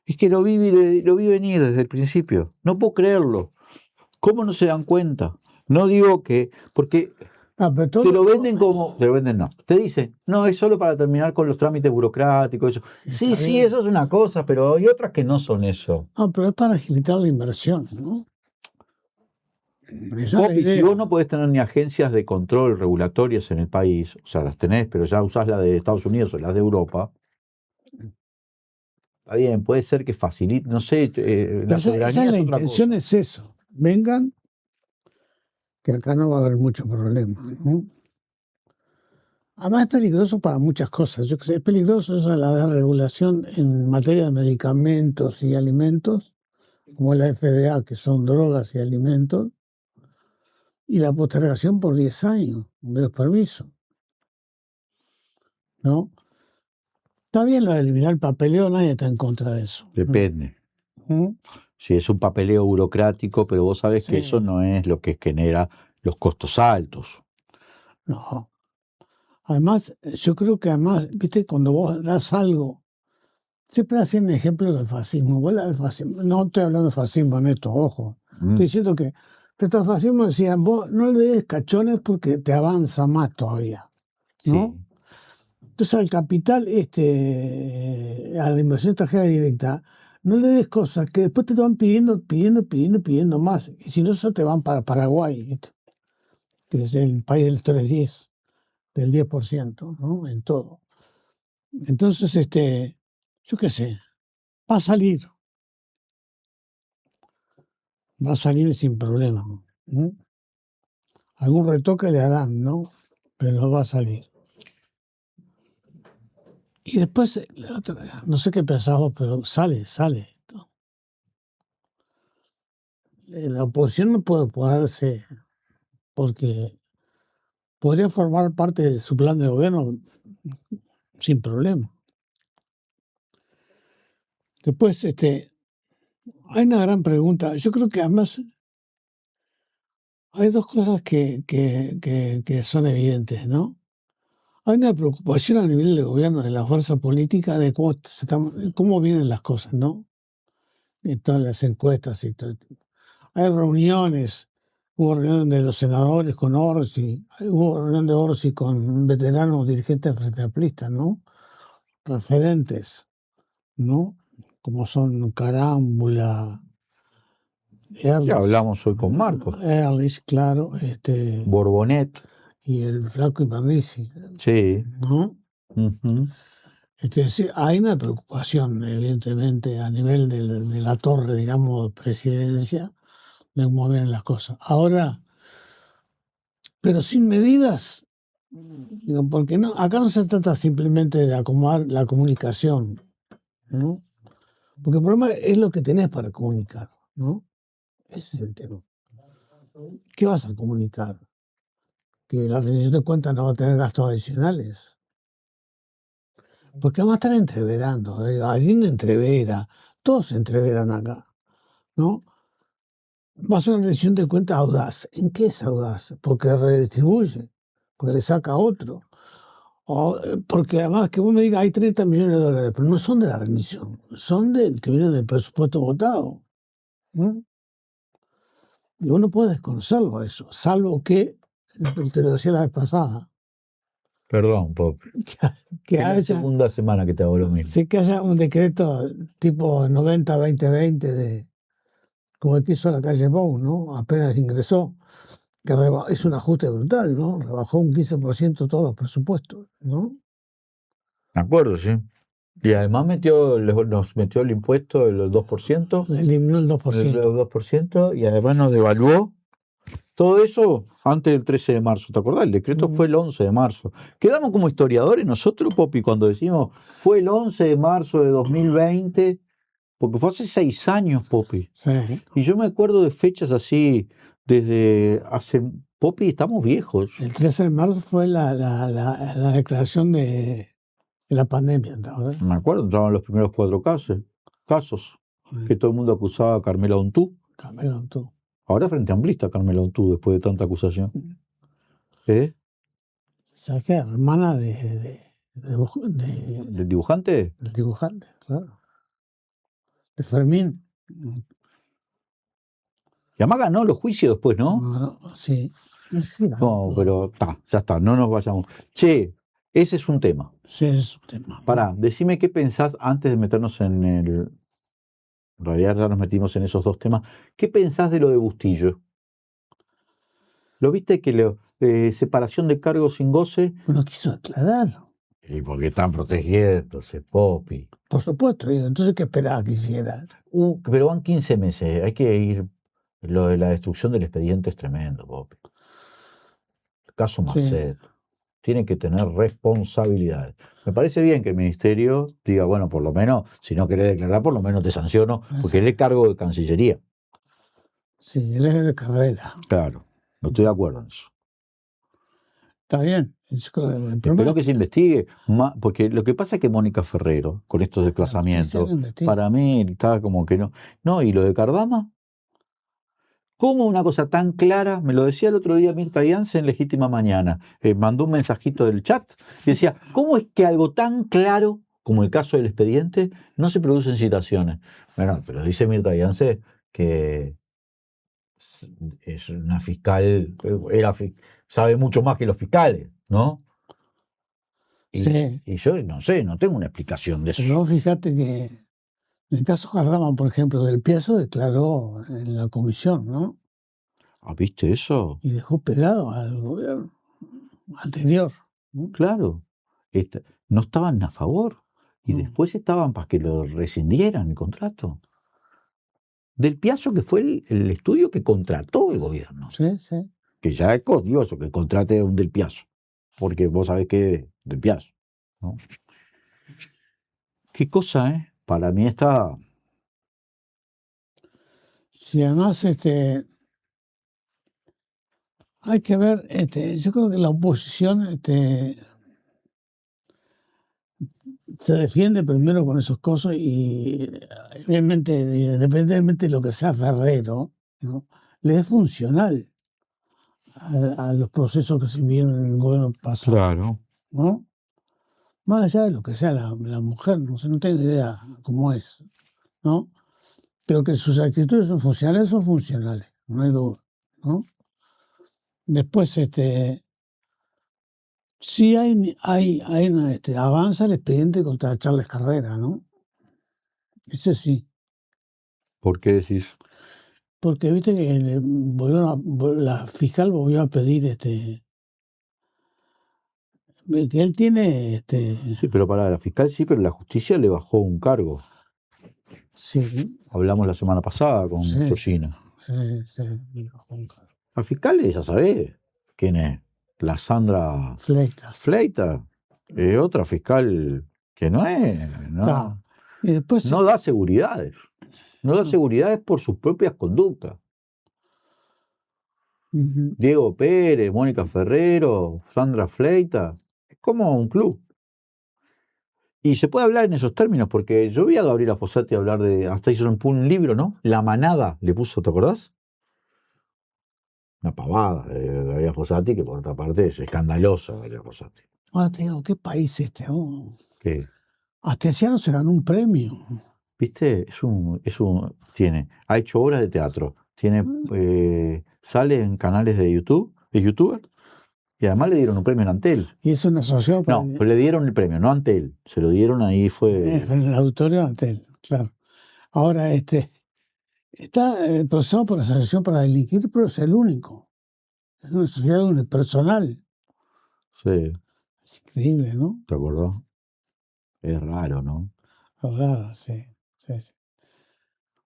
Es que lo vi venir desde el principio. No puedo creerlo. ¿Cómo no se dan cuenta? No digo que... Porque Pero todo te lo venden como, te lo venden no, te dicen, no, es solo para terminar con los trámites burocráticos, eso. Sí, está sí, bien. eso es una cosa, pero hay otras que no son eso. No, pero es para agilitar la inversión, ¿no? Esa es la Popi, si idea. vos no podés tener ni agencias de control regulatorias en el país, o sea, las tenés, pero ya usás la de Estados Unidos o las de Europa, está bien, puede ser que facilite, no sé, la Esa soberanía es la es otra intención, cosa. es eso. Vengan, que acá no va a haber mucho problema, ¿no? Además es peligroso para muchas cosas. Yo que sé, es peligroso eso de la regulación en materia de medicamentos y alimentos, como la FDA, que son drogas y alimentos, y la postergación por 10 años de los permisos, ¿no? Está bien lo de eliminar el papeleo, nadie está en contra de eso. Depende. ¿Mm? Si es un papeleo burocrático, pero vos sabés que Sí. eso no es lo que genera los costos altos. No. Además, yo creo que viste, cuando vos das algo, siempre hacen ejemplos del fascismo. Vos del fascismo. No estoy hablando de fascismo en esto, ojo. Estoy diciendo que frente al fascismo decían, vos no le des cachones porque te avanza más todavía, ¿no? Sí. Entonces al capital, a la inversión extranjera directa, no le des cosas que después te van pidiendo más. Y si no, eso te van para Paraguay, ¿viste? Que es el país del 310, del 10%, ¿no? En todo. Entonces, yo qué sé, va a salir. Va a salir sin problema, ¿no? Algún retoque le harán, ¿no? Pero va a salir. Y después, no sé qué pensamos, pero sale. La oposición no puede oponerse porque podría formar parte de su plan de gobierno sin problema. Después, hay una gran pregunta. Yo creo que además hay dos cosas que son evidentes, ¿no? Hay una preocupación a nivel del gobierno, de la fuerza política, de cómo vienen las cosas, ¿no? En todas las encuestas y todo. Hay reuniones, hubo reunión de los senadores con Orsi, hubo reunión de Orsi con veteranos dirigentes frente amplista, ¿no? Referentes, ¿no? Como son Carámbula, Ya hablamos hoy con Marcos. Erlich, claro, Borbonet. y el Flaco Ibarnici, Sí. ¿no? Ujú. Es decir, hay una preocupación, evidentemente, a nivel de la torre, digamos, presidencia, de cómo vienen las cosas. Ahora, pero sin medidas, digo, porque no, acá no se trata simplemente de acomodar la comunicación, ¿no? Porque el problema es lo que tenés para comunicar, ¿no? Ese es el tema. ¿Qué vas a comunicar? Que la rendición de cuentas no va a tener gastos adicionales. Porque además están entreverando, alguien entrevera, todos entreveran acá, ¿no? Va a ser una rendición de cuentas audaz. ¿En qué es audaz? Porque redistribuye, porque le saca a otro. Porque además que uno diga hay 30 millones de dólares, pero no son de la rendición, son del que viene del presupuesto votado. ¿No? Y uno puede desconocerlo eso, salvo que, te lo decía la vez pasada, Perdón, Pop. que Es la haya, segunda semana que te hago lo mismo. sí, que haya un decreto tipo 90-2020 como el que hizo la calle Pou, ¿no? Apenas ingresó, que es un ajuste brutal, ¿no? Rebajó un 15% todos los presupuestos, ¿no? Me acuerdo, sí. Y además nos metió el impuesto del 2%. Eliminó el 2%. El 2%, y además nos devaluó. Todo eso antes del 13 de marzo, ¿te acordás? El decreto fue el 11 de marzo. Quedamos como historiadores nosotros, Popi, cuando decimos fue el 11 de marzo de 2020, porque fue hace 6 años, Popi. Sí. Y yo me acuerdo de fechas así, desde hace... Popi, estamos viejos. El 13 de marzo fue la declaración de la pandemia, ¿verdad? Me acuerdo, entraban los primeros 4 casos que todo el mundo acusaba a Carmela Ontú. Carmela Ontú. Ahora frente amplista Carmela Ontú, después de tanta acusación. ¿Sabes qué? Hermana ¿del dibujante? Del dibujante, claro. De Fermín. Y además ganó los juicios después, ¿no? Sí. No, pero ya está, no nos vayamos. Che, ese es un tema. Sí, es un tema. Pará, decime qué pensás antes de meternos en el... En realidad ya nos metimos en esos dos temas. ¿Qué pensás de lo de Bustillo? ¿Lo viste que separación de cargos sin goce? Bueno, quiso aclarar. Y porque están protegiéndose, Popi. Por supuesto, entonces ¿qué esperaba que hiciera? Pero van 15 meses, hay que ir... Lo de la destrucción del expediente es tremendo, Popi. El caso Macet. Tiene que tener responsabilidades. Me parece bien que el ministerio diga, bueno, por lo menos, si no querés declarar, por lo menos te sanciono, porque él es cargo de Cancillería. Sí, él es de carrera. Claro, no estoy de acuerdo en eso. Está bien. Espero que se investigue, porque lo que pasa es que Mónica Ferrero, con estos desplazamientos, para mí está como que no. No, y lo de Cardama, ¿cómo una cosa tan clara? Me lo decía el otro día Mirta Yance en Legítima Mañana. Mandó un mensajito del chat y decía, ¿cómo es que algo tan claro como el caso del expediente no se producen citaciones? Bueno, pero dice Mirta Yance que es una fiscal, sabe mucho más que los fiscales, ¿no? Y yo no sé, no tengo una explicación de eso. Pero fíjate que en el caso Cardama, por ejemplo, Del Piazo declaró en la comisión, ¿no? ¿Viste eso? Y dejó pegado al gobierno anterior. ¿no? Claro. No estaban a favor. Y después estaban para que lo rescindieran el contrato. Del Piazo, que fue el estudio que contrató el gobierno. Sí, sí. Que ya es odioso que contrate a un Del Piazo. Porque vos sabés que es Del Piazo. ¿no? Qué cosa, ¿eh? Para mí está... Si además hay que ver, yo creo que la oposición se defiende primero con esos cosas y obviamente, independientemente de lo que sea Ferrero, ¿no? Le es funcional a los procesos que se vieron en el gobierno pasado. Claro. ¿No? Más allá de lo que sea la mujer, no sé, no tengo idea cómo es, ¿no? Pero que sus actitudes son funcionales, no hay duda, ¿no? Después, sí avanza el expediente contra Charles Carrera, ¿no? Ese sí. ¿Por qué decís? Porque viste que la fiscal volvió a pedir que él tiene Sí, pero para la fiscal sí, pero la justicia le bajó un cargo. Sí. Hablamos la semana pasada con Georgina. Sí, le bajó un cargo. La fiscal ya sabés quién es. La Sandra Fleitas. Otra fiscal que no es. No, claro. Y después, no da seguridades. No da seguridades por sus propias conductas. Diego Pérez, Mónica Ferrero, Sandra Fleitas. Es como un club. Y se puede hablar en esos términos, porque yo vi a Gabriela Fossati hablar hasta hizo un libro, ¿no? La manada le puso, ¿te acordás? Una pavada de Gabriela Fossati, que por otra parte es escandalosa, Gabriela Fossati. Ahora te digo, ¿qué país es este? ¿Qué? Astesiano se ganó un premio. ¿Viste? Ha hecho obras de teatro, sale en canales de YouTube, de youtuber, y además le dieron un premio en Antel. ¿Y es una asociación? No, pero le dieron el premio, no Antel. Se lo dieron ahí, fue... En el auditorio de Antel, claro. Ahora, está procesado por la Asociación para Delinquir, pero es el único. Es una sociedad unipersonal. Sí. Es increíble, ¿no? ¿Te acordás? Es raro, ¿no? Claro, sí.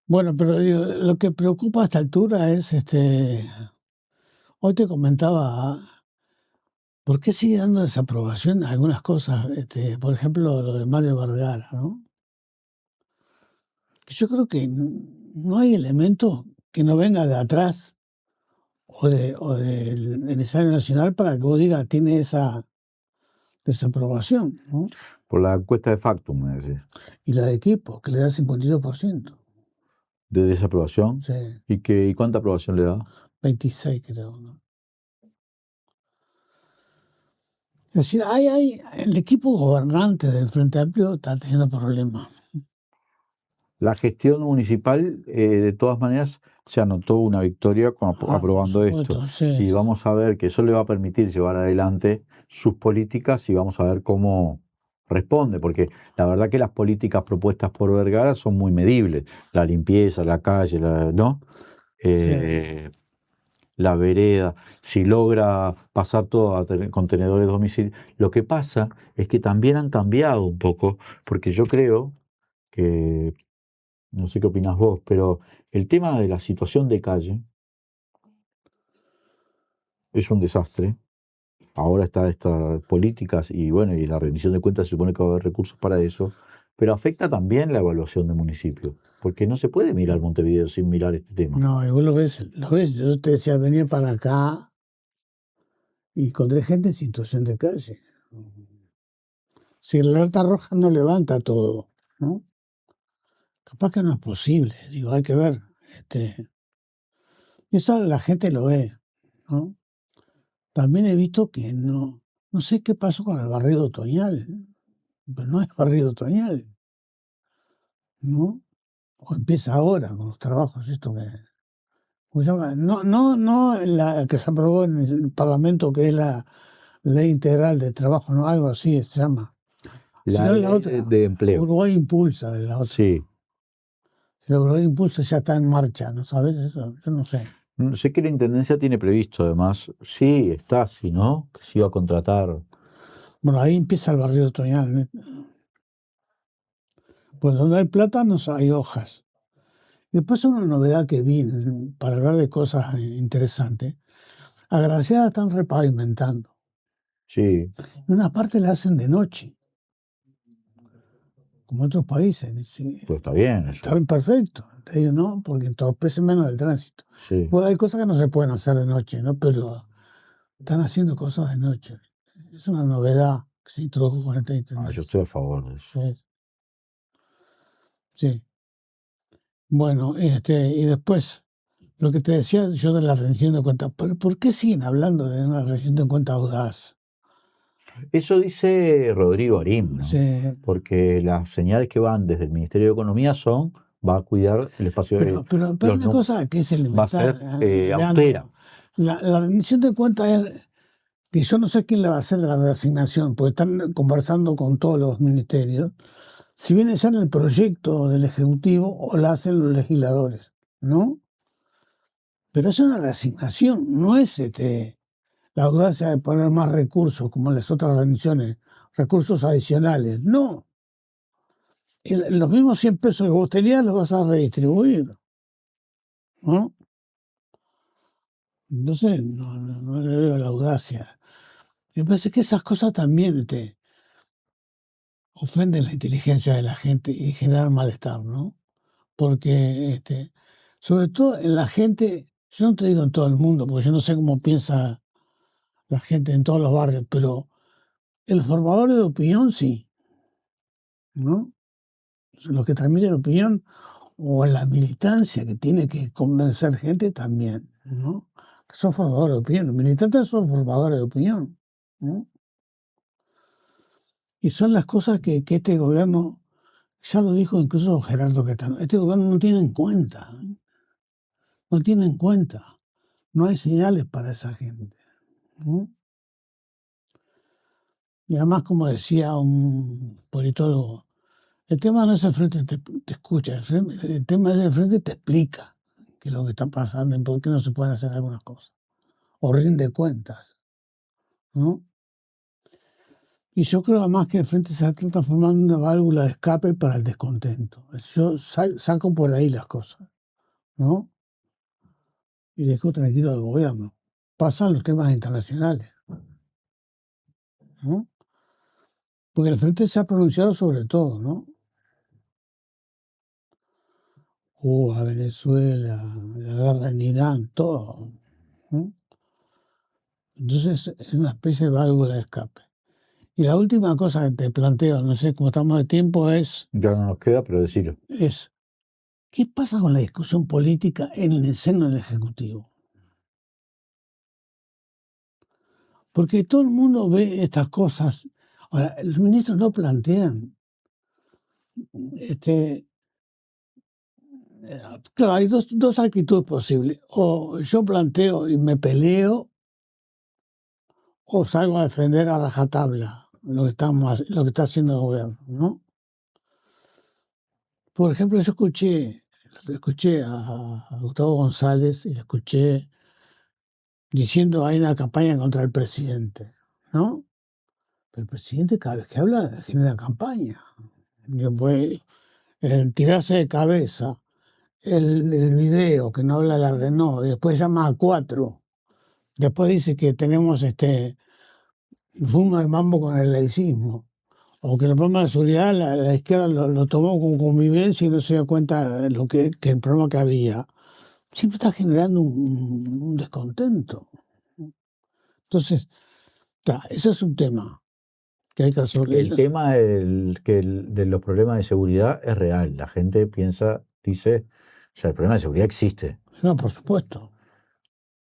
Bueno, pero lo que preocupa a esta altura es, hoy te comentaba, ¿por qué sigue dando desaprobación a algunas cosas? Por ejemplo, lo de Mario Vergara, ¿no? Yo creo que no hay elemento que no venga de atrás o del escenario nacional para que vos digas tiene esa desaprobación, ¿no? Por la encuesta de Factum, me decís. Y la de Equipo, que le da 52%. ¿De desaprobación? Sí. ¿Y cuánta aprobación le da? 26, creo, ¿no? Es decir, el equipo gobernante del Frente Amplio está teniendo problemas. La gestión municipal, de todas maneras, se anotó una victoria aprobando por esto. supuesto, sí. Y vamos a ver que eso le va a permitir llevar adelante sus políticas y vamos a ver cómo responde, porque la verdad que las políticas propuestas por Vergara son muy medibles. La limpieza, la calle, ¿no? La vereda, si logra pasar todo a contenedores domiciliarios. Lo que pasa es que también han cambiado un poco, porque yo creo que, no sé qué opinas vos, pero el tema de la situación de calle es un desastre. Ahora está estas políticas y bueno, y la rendición de cuentas se supone que va a haber recursos para eso, pero afecta también la evaluación del municipio, porque no se puede mirar Montevideo sin mirar este tema. No, y vos lo ves, yo te decía, venía para acá y encontré gente en situación de calle. Si la alerta roja no levanta todo, ¿no? Capaz que no es posible, digo, hay que ver. Y eso la gente lo ve, ¿no? También he visto que no sé qué pasó con el barrido otoñal, pero no es barrido otoñal, ¿no? O empieza ahora con los trabajos, esto que, ¿cómo se llama? No la que se aprobó en el Parlamento, que es la Ley Integral de Trabajo, no, algo así se llama. La Sino la ley otra, de empleo. Uruguay Impulsa, de la otra. Sí. El Uruguay Impulsa ya está en marcha, ¿no sabes eso? Yo no sé. Sé que la Intendencia tiene previsto, además, sí, está, si no, que se iba a contratar. Bueno, ahí empieza el barrido otoñal, ¿eh? Pues donde hay plátanos hay hojas. Y después una novedad que vi para hablar de cosas interesantes. A Graciada están repavimentando. Sí. Y una parte la hacen de noche, como otros países. Sí. Pues está bien. Eso. Está perfecto. Te digo, no, porque entorpece menos el tránsito. Sí. Pues hay cosas que no se pueden hacer de noche, ¿no? Pero están haciendo cosas de noche. Es una novedad que se introdujo con esta intendencia. Yo estoy a favor de eso. Sí. Sí. Bueno, y después, lo que te decía yo de la rendición de cuentas, ¿por qué siguen hablando de una rendición de cuentas audaz? Eso dice Rodrigo Arim, ¿no? Sí. Porque las señales que van desde el Ministerio de Economía va a cuidar el espacio Pero hay una cosa que es elemental. Va a ser austera. La rendición de cuentas es que yo no sé quién le va a hacer la reasignación, porque están conversando con todos los ministerios. Si viene ya en el proyecto del Ejecutivo o la hacen los legisladores, ¿no? Pero es una reasignación, no es la audacia de poner más recursos como en las otras rendiciones, recursos adicionales. No. Los mismos 100 pesos que vos tenías los vas a redistribuir, ¿no? Entonces, no le veo la audacia. Me parece que esas cosas también ofenden la inteligencia de la gente y generan malestar, ¿no? Porque, sobre todo en la gente, yo no te digo en todo el mundo, porque yo no sé cómo piensa la gente en todos los barrios, pero el formador de opinión sí, ¿no? Los que transmiten opinión o en la militancia que tiene que convencer gente también, ¿no? Que son formadores de opinión. Los militantes son formadores de opinión, ¿no? Y son las cosas que este gobierno, ya lo dijo incluso Gerardo Quetano, este gobierno no tiene en cuenta. No tiene en cuenta. No hay señales para esa gente, ¿no? Y además, como decía un politólogo, el tema no es el frente te escucha, el tema es el frente te explica qué es lo que está pasando y por qué no se pueden hacer algunas cosas. O rinde cuentas, ¿no? Y yo creo además que el frente se está transformando en una válvula de escape para el descontento. Yo saco por ahí las cosas, ¿no? Y dejo tranquilo al gobierno. Pasan los temas internacionales, ¿no? Porque el frente se ha pronunciado sobre todo, ¿no? Cuba, Venezuela, la guerra en Irán, todo, ¿no? Entonces es una especie de válvula de escape. Y la última cosa que te planteo, no sé cómo estamos de tiempo, es... Ya no nos queda, pero decirlo. Es, ¿qué pasa con la discusión política en el seno del Ejecutivo? Porque todo el mundo ve estas cosas. Ahora, los ministros no plantean Claro, hay dos actitudes posibles. O yo planteo y me peleo, o salgo a defender a rajatabla lo que está haciendo el gobierno, ¿no? Por ejemplo, yo escuché a Gustavo González y lo escuché diciendo hay una campaña contra el presidente, ¿no? Pero el presidente cada vez que habla genera campaña. Y después, el tirarse de cabeza, el video que no habla de la Renault, y después llama a 4. Después dice que tenemos fumo de mambo con el laicismo. O que el problema de seguridad la izquierda lo tomó con convivencia y no se dio cuenta de que el problema que había. Siempre está generando un descontento. Entonces, ese es un tema que hay que resolver. El tema de los problemas de seguridad es real. La gente dice, o sea, el problema de seguridad existe. No, por supuesto.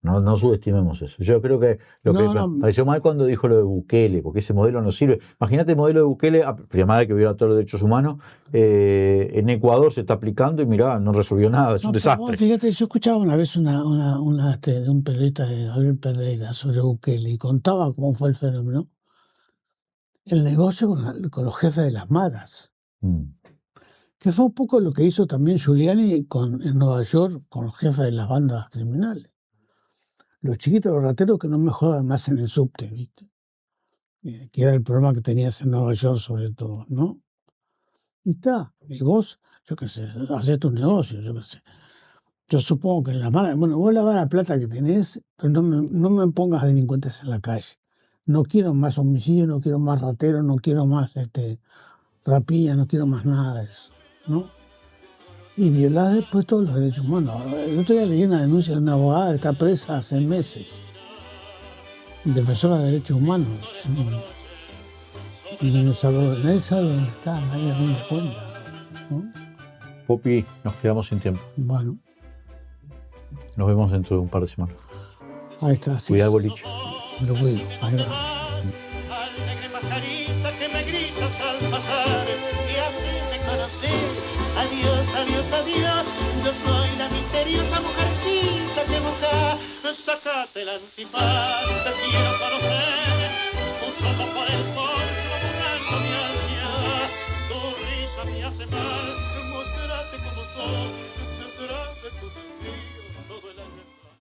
No subestimemos eso. Yo creo que me pareció mal cuando dijo lo de Bukele, porque ese modelo no sirve. Imagínate el modelo de Bukele, además de que viola todos los derechos humanos, en Ecuador se está aplicando y mirá, no resolvió nada, es un desastre. Fíjate, yo escuchaba una vez de un periodista de Gabriel Pereira sobre Bukele y contaba cómo fue el fenómeno. El negocio con los jefes de las maras. Que fue un poco lo que hizo también Giuliani en Nueva York con los jefes de las bandas criminales. Los chiquitos, los rateros, que no me jodan más en el subte, ¿viste? Que era el problema que tenías en Nueva York sobre todo, ¿no? Y vos, yo qué sé, hacés tus negocios, yo qué sé. Yo supongo que en la mala, vos lavás la plata que tenés, pero no me pongas delincuentes en la calle. No quiero más homicidios, no quiero más rateros, no quiero más rapiña, no quiero más nada de eso, ¿no? Y violar después todos los derechos humanos. El otro día leí una denuncia de una abogada que está presa hace meses, defensora de derechos humanos, en El Salvador. Nadie sabe dónde está, nadie rinde cuenta, ¿no? Popi, nos quedamos sin tiempo. Bueno. Nos vemos dentro de un par de semanas. Ahí está. Sí. Cuidado el boliche. Lo cuido, ahí va. Adiós, adiós, adiós, yo soy la misteriosa mujercita que busca. Sácate el antifaz, te quiero conocer, un poco por el fondo.